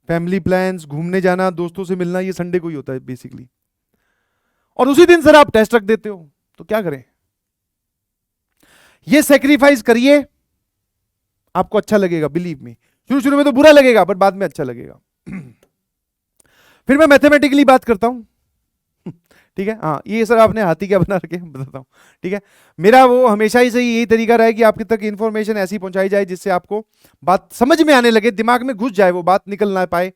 फैमिली प्लान्स, घूमने जाना, दोस्तों से मिलना, ये संडे को ही होता है बेसिकली। और उसी दिन सर आप टेस्ट रख देते हो, तो क्या करें। ये सेक्रीफाइस करिए, आपको अच्छा लगेगा, बिलीव मी। शुरू शुरू में तो बुरा लगेगा बट बाद में अच्छा लगेगा। फिर मैं मैथमेटिकली बात करता हूं। ठीक है, हाँ ये सर आपने हाथी क्या बना रखे बताता हूँ। ठीक है, मेरा वो हमेशा ही सही यही तरीका रहा है कि आपके तक इंफॉर्मेशन ऐसी पहुंचाई जाए जिससे आपको बात समझ में आने लगे, दिमाग में घुस जाए, वो बात निकल ना पाए।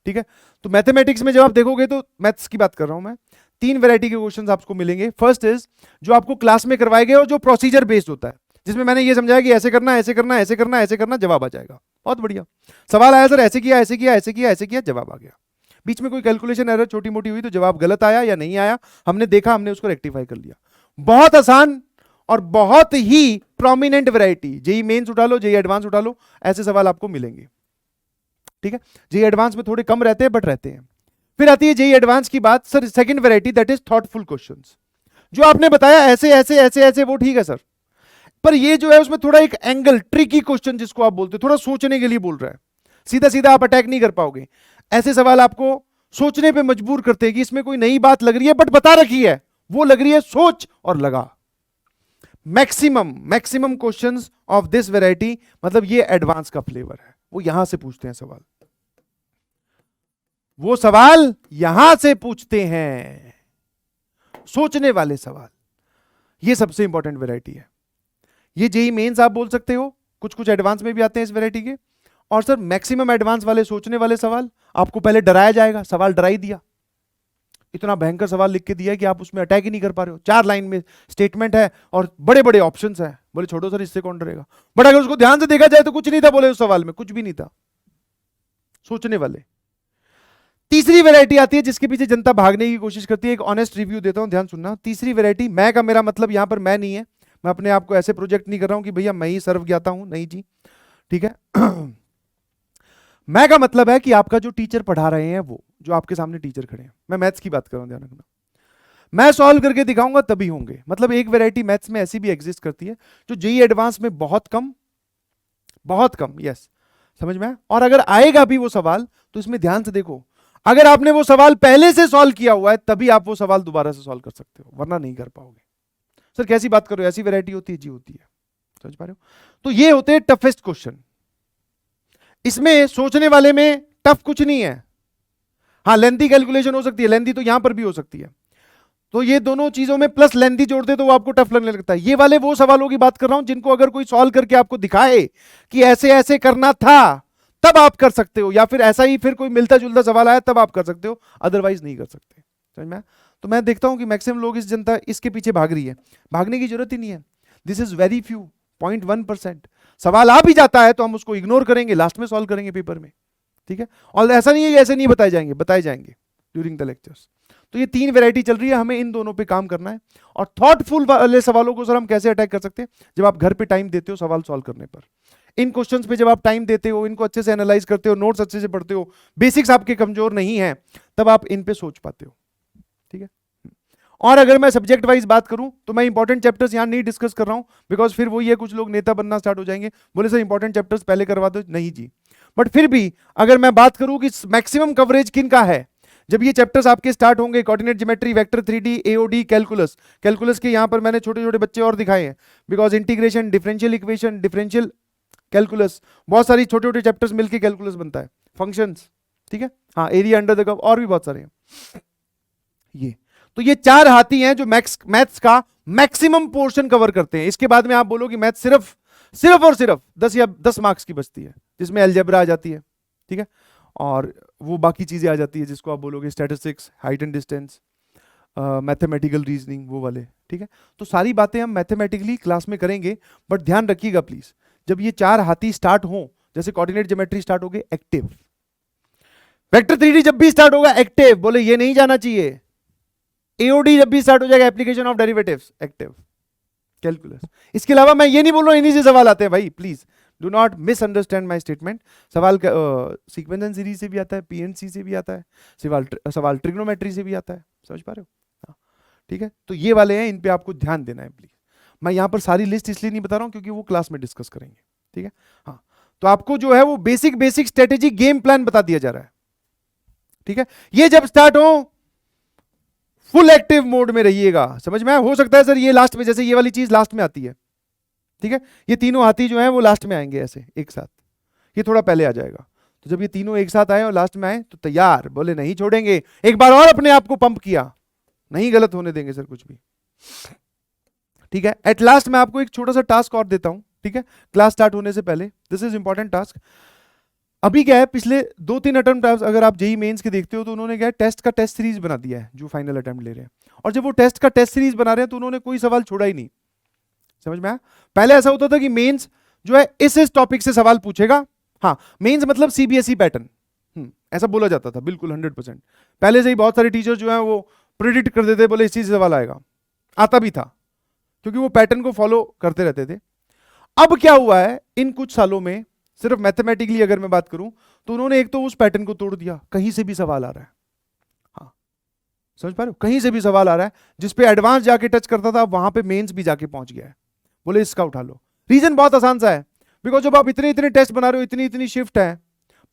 ठीक है, तो मैथमेटिक्स में जब आप देखोगे तो मैथ्स की बात कर रहा हूं मैं, 3 वैरायटी के क्वेश्चन आपको मिलेंगे। फर्स्ट इज जो आपको क्लास में करवाए गए और जो प्रोसीजर बेस्ड होता है, जिसमें मैंने ये समझाया कि ऐसे करना, ऐसे करना, ऐसे करना, ऐसे करना, जवाब आ जाएगा। बहुत बढ़िया सवाल आया सर, ऐसे किया, ऐसे किया, ऐसे किया, ऐसे किया, जवाब आ गया। बीच में कोई कैलकुलेशन एरर छोटी मोटी हुई तो जवाब गलत आया या नहीं आया, हमने देखा, हमने उसको रेक्टिफाई कर लिया। बहुत आसान और बहुत ही प्रोमिनेंट वैरायटी। जेई मेंस उठा लो, जेई एडवांस उठा लो, ऐसे सवाल आपको मिलेंगे। ठीक है, जेई एडवांस में थोड़े कम रहते हैं बट रहते हैं। फिर आती है जेई एडवांस की बात। Sir second variety that is thoughtful questions. जो आपने बताया ऐसे ऐसे ऐसे ऐसे, वो ठीक है सर, पर ये जो है उसमें थोड़ा एक एंगल, ट्रिकी क्वेश्चन जिसको आप बोलते हो, थोड़ा सोचने के लिए बोल रहा है। सीधा सीधा आप अटैक नहीं कर पाओगे। ऐसे सवाल आपको सोचने पे मजबूर करते हैं कि इसमें कोई नई बात लग रही है बट बता रखी है, वो लग रही है सोच और लगा। Maximum questions of this variety, मतलब ये एडवांस का फ्लेवर है, वो यहां से पूछते हैं सवाल, वो सवाल यहां से पूछते हैं, सोचने वाले सवाल। ये सबसे इंपॉर्टेंट वैरायटी है। ये जेई मेंस आप बोल सकते हो, कुछ कुछ एडवांस में भी आते हैं इस वैरायटी के। और सर मैक्सिमम एडवांस वाले सोचने वाले सवाल, आपको पहले डराया जाएगा, सवाल डरा ही दिया, इतना भयंकर सवाल लिख के दिया है कि आप उसमें अटैक ही नहीं कर पा रहे हो। 4 लाइन में स्टेटमेंट है और बड़े बड़े ऑप्शंस हैं। बोले छोड़ो सर, इससे कौन डरेगा, बट अगर उसको ध्यान से देखा जाए तो कुछ नहीं था, बोले उस सवाल में कुछ भी नहीं था। सोचने वाले। तीसरी वैरायटी आती है जिसके पीछे जनता भागने की कोशिश करती है। एक ऑनेस्ट रिव्यू देता हूं, ध्यान सुनना। तीसरी वैरायटी, मैं का मेरा मतलब यहां पर मैं नहीं है, मैं अपने आप को ऐसे प्रोजेक्ट नहीं कर रहा हूं कि भैया मैं ही सर्व ज्ञाता हूं, नहीं जी, ठीक है। मैं का मतलब है कि आपका जो टीचर पढ़ा रहे हैं, वो जो आपके सामने टीचर खड़े हैं, मैं मैथ्स की बात कर रहा हूं, ध्यान रखना, मैं सॉल्व करके दिखाऊंगा तभी होंगे। मतलब एक वैरायटी मैथ्स में ऐसी भी एग्जिस्ट करती है जो जेईई एडवांस में बहुत कम, यस, समझ में। और अगर आएगा भी वो सवाल तो इसमें ध्यान से देखो, अगर आपने वो सवाल पहले से सॉल्व किया हुआ है तभी आप वो सवाल दोबारा से सॉल्व कर सकते हो, वरना नहीं कर पाओगे। सर कैसी बात करो, ऐसी वैरायटी होती है जी, होती है, समझ पा रहे हो। तो ये होते हैं टफेस्ट क्वेश्चन। इसमें सोचने वाले में टफ कुछ नहीं है, हाँ लेंथी कैलकुलेशन हो सकती है, लेंथी तो यहां पर भी हो सकती है, तो ये दोनों चीजों में प्लस लेंथी जोड़ दे तो वो आपको टफ लगने लगता है। ये वाले वो सवालों की बात कर रहा हूं जिनको अगर कोई सॉल्व करके आपको दिखाए कि ऐसे ऐसे करना था, तब आप कर सकते हो, या फिर ऐसा ही फिर कोई मिलता जुलता सवाल आया तब आप कर सकते हो, अदरवाइज नहीं कर सकते, समझ में। तो मैं देखता हूं कि मैक्सिमम लोग, इस जनता इसके पीछे भाग रही है, भागने की जरूरत ही नहीं है। This is very few, 0.1%। सवाल आ भी जाता है तो हम उसको इग्नोर करेंगे, लास्ट में सॉल्व करेंगे पेपर में, ठीक है। और ऐसा नहीं है ऐसे नहीं बताए जाएंगे ड्यूरिंग द लेक्चर्स। तो ये 3 वैरायटी चल रही है, हमें इन दोनों पे काम करना है। और थॉटफुल वाले सवालों को सर हम कैसे अटैक कर सकते हैं, जब आप घर पे टाइम देते हो सवाल सॉल्व करने पर, इन क्वेश्चंस पे जब आप टाइम देते हो, इनको अच्छे से एनालाइज करते हो, नोट्स अच्छे से पढ़ते हो, बेसिक्स आपके कमजोर नहीं है, तब आप इन पे सोच पाते हो, ठीक है। और अगर मैं सब्जेक्ट वाइज बात करूं तो मैं इंपॉर्टेंट चैप्टर्स यहां नहीं डिस्कस कर रहा हूं, बिकॉज फिर वो ये कुछ लोग नेता बनना स्टार्ट हो जाएंगे, बोले सर इंपॉर्टेंट चैप्टर्स पहले करवा दो, नहीं जी। बट फिर भी अगर मैं बात करूं कि मैक्सिमम कवरेज किन का है, जब ये चैप्टर्स आपके स्टार्ट होंगे, coordinate geometry, vector 3D, AOD, calculus. Calculus के यहां पर मैंने छोटे छोटे बच्चे और दिखाए हैं, because integration, differential equation, differential calculus, बहुत सारी छोटे छोटे चैप्टर्स मिलकर कैलकुलस बनता है, फंक्शंस, ठीक है, हाँ, एरिया अंडर द कर्व, और भी बहुत सारे हैं। ये तो ये 4 हाथी हैं जो मैथ्स का मैक्सिमम पोर्शन कवर करते हैं। इसके बाद में आप बोलो कि मैथ सिर्फ और सिर्फ 10 या 10 मार्क्स की बचती है, जिसमें अलजेब्रा आ जाती है, ठीक है, और वो बाकी चीजें आ जाती है जिसको आप बोलोगे statistics, height and distance, mathematical reasoning, वो वाले, ठीक है। तो सारी बातें हम मैथमेटिकली क्लास में करेंगे, बट ध्यान रखिएगा प्लीज, जब ये 4 हाथी स्टार्ट हो, जैसे कोऑर्डिनेट ज्योमेट्री स्टार्ट हो गए एक्टिव, वेक्टर 3D जब भी स्टार्ट होगा एक्टिव, बोले ये नहीं जाना चाहिए, एओडी जब भी स्टार्ट हो जाएगा application of derivatives active, calculus. इसके अलावा मैं ये नहीं बोल रहा हूं इन्हीं से सवाल आते हैं भाई, please do not misunderstand my statement. सवाल सीक्वेंस एंड सीरीज से भी आता है, पीएनसी से भी आता है, सवाल ट्रिग्नोमेट्री से भी आता है, समझ पा रहे हो, हाँ, ठीक है। तो ये वाले हैं, इन पे आपको ध्यान देना है प्लीज। मैं यहां पर सारी लिस्ट इसलिए नहीं बता रहा हूं क्योंकि वो क्लास में डिस्कस करेंगे, ठीक है, हाँ। तो आपको जो है वो बेसिक स्ट्रेटेजी गेम प्लान बता दिया जा रहा है, ठीक है। ये जब स्टार्ट हो फुल एक्टिव मोड में रहिएगा, समझ में। हो सकता है सर ये लास्ट में, जैसे ये वाली चीज लास्ट में आती है, ठीक है, ये तीनों हाथी जो है वो लास्ट में आएंगे ऐसे एक साथ, ये थोड़ा पहले आ जाएगा। तो जब ये तीनों एक साथ आए और लास्ट में आए तो तैयार, बोले नहीं छोड़ेंगे, एक बार और अपने आप को पंप किया, नहीं गलत होने देंगे सर कुछ भी, ठीक है। एट लास्ट मैं आपको एक छोटा सा टास्क और देता हूं, ठीक है, क्लास स्टार्ट होने से पहले। This is important task. अभी क्या है, पिछले 2-3 अटेम्प्ट अगर आप जेईई मेंस के देखते हो तो उन्होंने क्या है, टेस्ट का टेस्ट सीरीज बना दिया है जो फाइनल अटेम्प्ट ले रहे हैं। और जब वो टेस्ट का टेस्ट सीरीज बना रहे हैं तो उन्होंने कोई सवाल छोड़ा ही नहीं, समझ में आया। पहले ऐसा होता था कि मेंस जो है इस टॉपिक से सवाल पूछेगा, हाँ, मेंस मतलब सीबीएसई पैटर्न, ऐसा बोला जाता था, बिल्कुल 100%। पहले से ही बहुत सारे टीचर जो है वो प्रिडिक्ट कर देते, बोले इस चीज से सवाल आएगा, आता भी था क्योंकि वो पैटर्न को फॉलो करते रहते थे। अब क्या हुआ है इन कुछ सालों में, सिर्फ मैथमेटिकली अगर मैं बात करूं तो उन्होंने एक तो उस पैटर्न को तोड़ दिया, कहीं से भी सवाल आ रहा है, हाँ, समझ पा रहे हो, कहीं से भी सवाल आ रहा है, जिसपे एडवांस जाके टच करता था वहां पे मेंस भी जाके पहुंच गया है, बोले इसका उठा लो। रीजन बहुत आसान सा है, बिकॉज जब आप इतने इतने टेस्ट बना रहे हो, इतनी इतनी शिफ्ट है,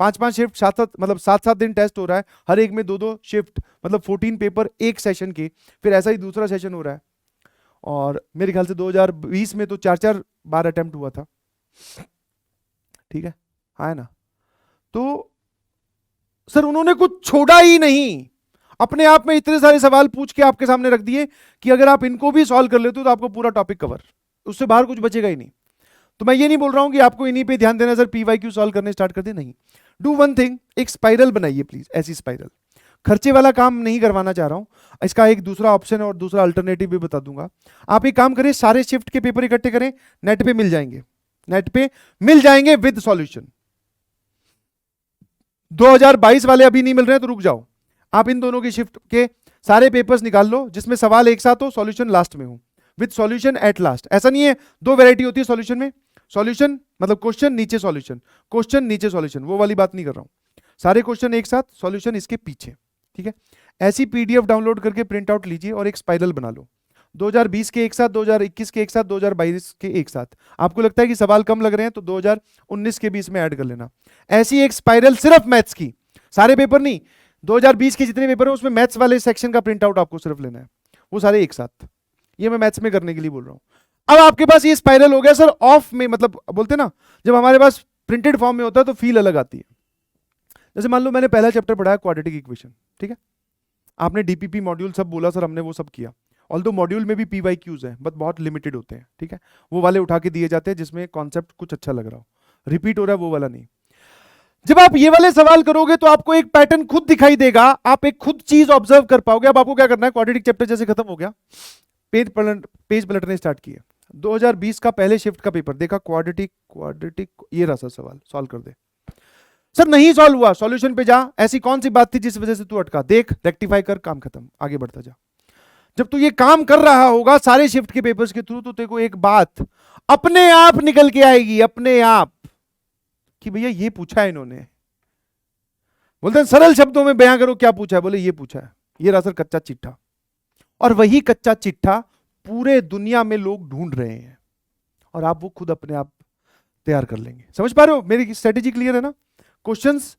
5 5 शिफ्ट, 7 7 मतलब 7 7 दिन टेस्ट हो रहा है, हर एक में 2 2 शिफ्ट, मतलब 14 पेपर एक सेशन के, फिर ऐसा ही दूसरा सेशन हो रहा है। और मेरे ख्याल से 2020 में तो 4 4 बार अटेम्प्ट हुआ था, ठीक है, हाँ है ना। तो सर उन्होंने कुछ छोड़ा ही नहीं, अपने आप में इतने सारे सवाल पूछ के आपके सामने रख दिए कि अगर आप इनको भी सॉल्व कर लेते हो तो आपको पूरा टॉपिक कवर, उससे बाहर कुछ बचेगा ही नहीं। तो मैं ये नहीं बोल रहा हूं कि आपको इन्हीं पे ध्यान देना सर, पीवाईक्यू सॉल्व करने स्टार्ट कर दे, नहीं। डू वन थिंग, एक स्पाइरल बनाइए प्लीज, ऐसी स्पाइरल। खर्चे वाला काम नहीं करवाना चाह रहा हूं, इसका एक दूसरा ऑप्शन है और दूसरा अल्टरनेटिव भी बता दूंगा। आप एक काम करें, सारे शिफ्ट के पेपर इकट्ठे करें, नेट पे मिल जाएंगे, नेट पे मिल जाएंगे विद सॉल्यूशन। 2022 वाले अभी नहीं मिल रहे हैं तो रुक जाओ, आप इन दोनों की शिफ्ट के सारे पेपर्स निकाल लो जिसमें सवाल एक साथ हो, सॉल्यूशन लास्ट में हो, विद सॉल्यूशन एट लास्ट। ऐसा नहीं है, दो वैरायटी होती है सॉल्यूशन में, सॉल्यूशन मतलब क्वेश्चन नीचे सॉल्यूशन, क्वेश्चन नीचे सॉल्यूशन, वो वाली बात नहीं कर रहा हूं। सारे क्वेश्चन एक साथ, सॉल्यूशन इसके पीछे, ठीक है। ऐसी पीडीएफ डाउनलोड करके प्रिंट आउट लीजिए और एक स्पाइरल बना लो, 2020 के एक साथ, 2021 के एक साथ, 2022 के एक साथ। आपको लगता है कि सवाल कम लग रहे हैं तो 2019 के भी इसमें ऐड कर लेना। ऐसी एक स्पाइरल सिर्फ मैथ्स की, सारे पेपर नहीं, 2020 के जितने पेपर हैं उसमें मैथ्स वाले सेक्शन का प्रिंट आउट आपको सिर्फ लेना है, वो सारे एक साथ। ये मैं मैथ्स में करने के लिए बोल रहा हूं। अब आपके पास ये स्पाइरल हो गया सर, ऑफ में मतलब बोलते ना, जब हमारे पास प्रिंटेड फॉर्म में होता है तो फील अलग आती है। जैसे मान लो मैंने पहला चैप्टर पढ़ाया क्वाड्रेटिक इक्वेशन, ठीक है, आपने डीपीपी मॉड्यूल सब बोला सर, हमने वो सब किया। ऑल्दो मॉड्यूल में भी पीवाईक्यूज हैं बट बहुत लिमिटेड होते हैं, ठीक है, वो वाले उठा के दिए जाते हैं जिसमें कॉन्सेप्ट कुछ अच्छा लग रहा हो, रिपीट हो रहा है वो वाला नहीं। जब आप ये वाले सवाल करोगे तो आपको एक पैटर्न खुद दिखाई देगा, आप एक खुद चीज ऑब्जर्व कर पाओगे। अब आपको क्या करना है, क्वाड्रेटिक चैप्टर जैसे खत्म हो गया, पेज पलटने स्टार्ट किए, 2020 का पहले शिफ्ट का पेपर देखा, क्वाड्रेटिक ये रहा सर, सवाल सॉल्व कर दे। सर नहीं सॉल्व हुआ, सॉल्यूशन पे जा, ऐसी कौन सी बात थी जिस वजह से तू अटका, देख रेक्टिफाई कर, काम खत्म, आगे बढ़ता जा। जब तू ये काम कर रहा होगा सारे शिफ्ट के पेपर्स के थ्रू, तो तेरे को एक बात अपने आप निकल के आएगी, अपने आप, कि भैया ये पूछा है इन्होंने। बोलते हैं सरल शब्दों में बयां करो क्या पूछा है, बोले ये पूछा है, ये रहा सर कच्चा चिट्ठा। और वही कच्चा चिट्ठा पूरे दुनिया में लोग ढूंढ रहे हैं और आप वो खुद अपने आप तैयार कर लेंगे। समझ पा रहे हो, मेरी स्ट्रेटेजी क्लियर है ना। क्वेश्चंस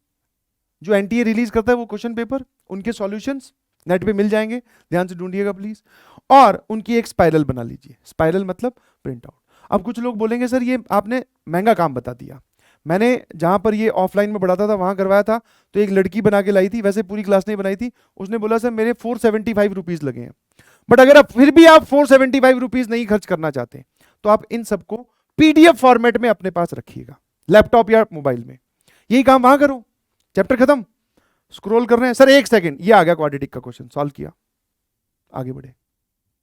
जो एनटीए रिलीज करता है वो क्वेश्चन पेपर, उनके सॉल्यूशंस नेट पे मिल जाएंगे, ध्यान से ढूंढिएगा प्लीज, और उनकी एक स्पाइरल बना लीजिए। स्पाइरल मतलब प्रिंट आउट। अब कुछ लोग बोलेंगे सर ये आपने महंगा काम बता दिया, मैंने जहां पर ये ऑफलाइन में पढ़ाता था वहां करवाया था, तो एक लड़की बना के लाई थी, वैसे पूरी क्लास नहीं बनाई थी, उसने बोला सर मेरे 475 रुपीज लगे हैं। बट अगर आप फिर भी आप 475 रुपीज नहीं खर्च करना चाहते तो आप इन सबको पीडीएफ फॉर्मेट में अपने पास रखिएगा, लैपटॉप या मोबाइल में, यही काम वहां करो। चैप्टर खत्म, स्क्रॉल कर रहे हैं सर, एक सेकंड ये आ गया क्वाड्रेटिक का क्वेश्चन, सॉल्व किया, आगे बढ़े,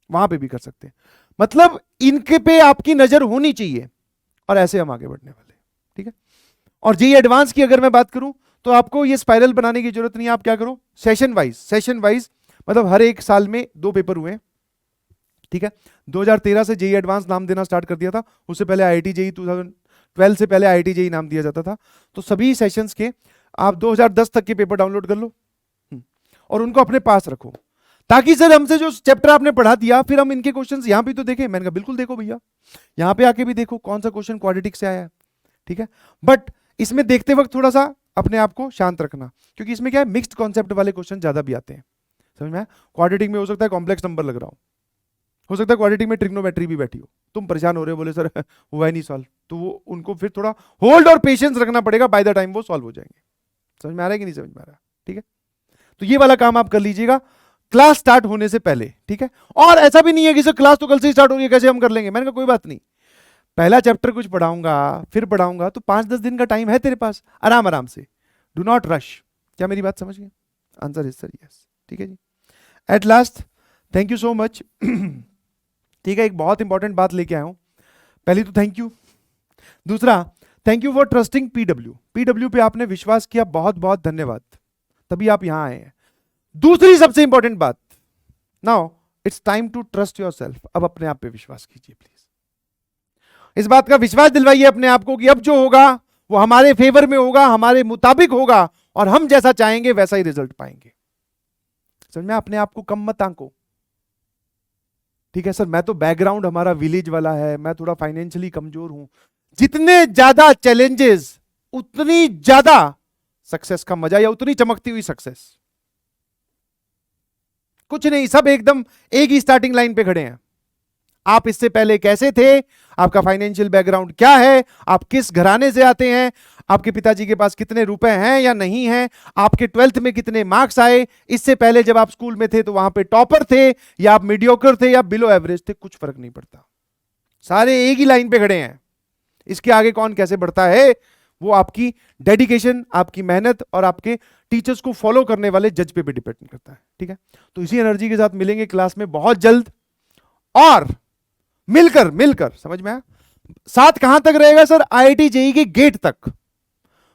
वहां पे भी कर सकते हैं। मतलब इनके पे आपकी नजर होनी चाहिए और ऐसे हम आगे बढ़ने वाले, ठीक है। और जेईई एडवांस की अगर मैं बात करूं तो आपको ये स्पाइरल बनाने की जरूरत नहीं है, आप क्या करो सेशन वाइज, मतलब हर एक साल में 2 पेपर हुए, ठीक है। 2013 से जेईई एडवांस नाम देना स्टार्ट कर दिया था, उससे पहले आईआईटी जेईई 2012 से पहले आईआईटी जेईई नाम दिया जाता था। तो सभी सेशंस के आप 2010 तक के पेपर डाउनलोड कर लो और उनको अपने पास रखो, ताकि सर हमसे जो चैप्टर आपने पढ़ा दिया फिर हम इनके क्वेश्चंस यहां भी तो देखें। मैंने कहा बिल्कुल देखो भैया, यहां पे आके भी देखो कौन सा क्वेश्चन क्वाड्रेटिक से आया है, ठीक है। बट इसमें देखते वक्त थोड़ा सा अपने आप को शांत रखना, क्योंकि इसमें क्या है मिक्स्ड कॉन्सेप्ट वाले क्वेश्चन ज्यादा भी आते हैं, समझ में आया। क्वाड्रेटिक में हो सकता है कॉम्प्लेक्स नंबर लग रहा हो सकता है क्वाड्रेटिक में ट्रिग्नोमेट्री भी बैठी हो, तुम परेशान हो रहे हो, बोले सर हुआ ही नहीं सॉल्व, तो वो उनको फिर थोड़ा होल्ड और पेशेंस रखना पड़ेगा, बाय द टाइम वो सॉल्व हो जाएंगे। समझ में आ रहा है कि नहीं समझ में आ रहा, ठीक है। तो ये वाला काम आप कर लीजिएगा क्लास स्टार्ट होने से पहले, ठीक है। और ऐसा भी नहीं है कि सर क्लास तो कल से स्टार्ट हो रही है, कैसे हम कर लेंगे। मैंने कहा कोई बात नहीं, पहला चैप्टर कुछ पढ़ाऊंगा फिर पढ़ाऊंगा, तो 5-10 दिन का टाइम है तेरे पास, आराम आराम से, डू नॉट रश। क्या मेरी बात समझ गए? आंसर इज सर यस, ठीक है जी। At last thank you so much, ठीक है। एक बहुत इंपॉर्टेंट बात लेके आया हूं, पहली तो थैंक यू, दूसरा thank you for trusting PW पे आपने विश्वास किया, बहुत बहुत धन्यवाद, तभी आप यहां आए हैं। दूसरी सबसे इंपॉर्टेंट बात, now it's time to trust yourself. अब अपने आप पे विश्वास कीजिए प्लीज, इस बात का विश्वास दिलवाइए अपने आप को कि अब जो होगा वो हमारे फेवर में होगा, हमारे मुताबिक होगा और हम जैसा चाहेंगे वैसा ही रिजल्ट पाएंगे। समझ में? अपने आप को कम मत आंको, ठीक है। सर मैं तो बैकग्राउंड हमारा विलेज वाला है, मैं थोड़ा फाइनेंशियली कमजोर हूं, जितने ज्यादा चैलेंजेस उतनी ज्यादा सक्सेस का मजा या उतनी चमकती हुई सक्सेस? कुछ नहीं, सब एकदम एक ही स्टार्टिंग लाइन पे खड़े हैं। आप इससे पहले कैसे थे, आपका फाइनेंशियल बैकग्राउंड क्या है, आप किस घराने से आते हैं, आपके पिताजी के पास कितने रुपए हैं या नहीं हैं, आपके 12th में कितने मार्क्स आए, इससे पहले जब आप स्कूल में थे तो वहां पे टॉपर थे या आप मीडियोकर थे या बिलो एवरेज थे, कुछ फर्क नहीं पड़ता। सारे एक ही लाइन पे खड़े हैं। इसके आगे कौन कैसे बढ़ता है वो आपकी डेडिकेशन, आपकी मेहनत और आपके टीचर्स को फॉलो करने वाले जज पे भी डिपेंड करता है। ठीक है, तो इसी एनर्जी के साथ मिलेंगे क्लास में बहुत जल्द, और मिलकर मिलकर समझ में आया? साथ कहां तक रहेगा सर? आईआईटी जेईई के गेट तक।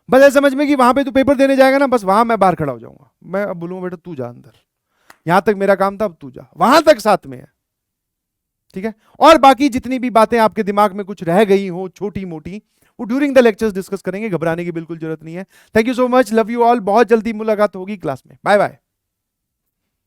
बस ऐसे समझ में कि वहां पे तू पेपर देने जाएगा ना, बस वहां मैं बाहर खड़ा हो जाऊंगा, मैं अब बोलूंगा बेटा तू जा अंदर, यहां तक मेरा काम था, अब तू जा, वहां तक साथ में है। ठीक है, और बाकी जितनी भी बातें आपके दिमाग में कुछ रह गई हो छोटी मोटी, वो ड्यूरिंग द लेक्चर्स डिस्कस करेंगे, घबराने की बिल्कुल जरूरत नहीं है। Thank you so much, love you all, बहुत जल्दी मुलाकात होगी क्लास में, बाय बाय।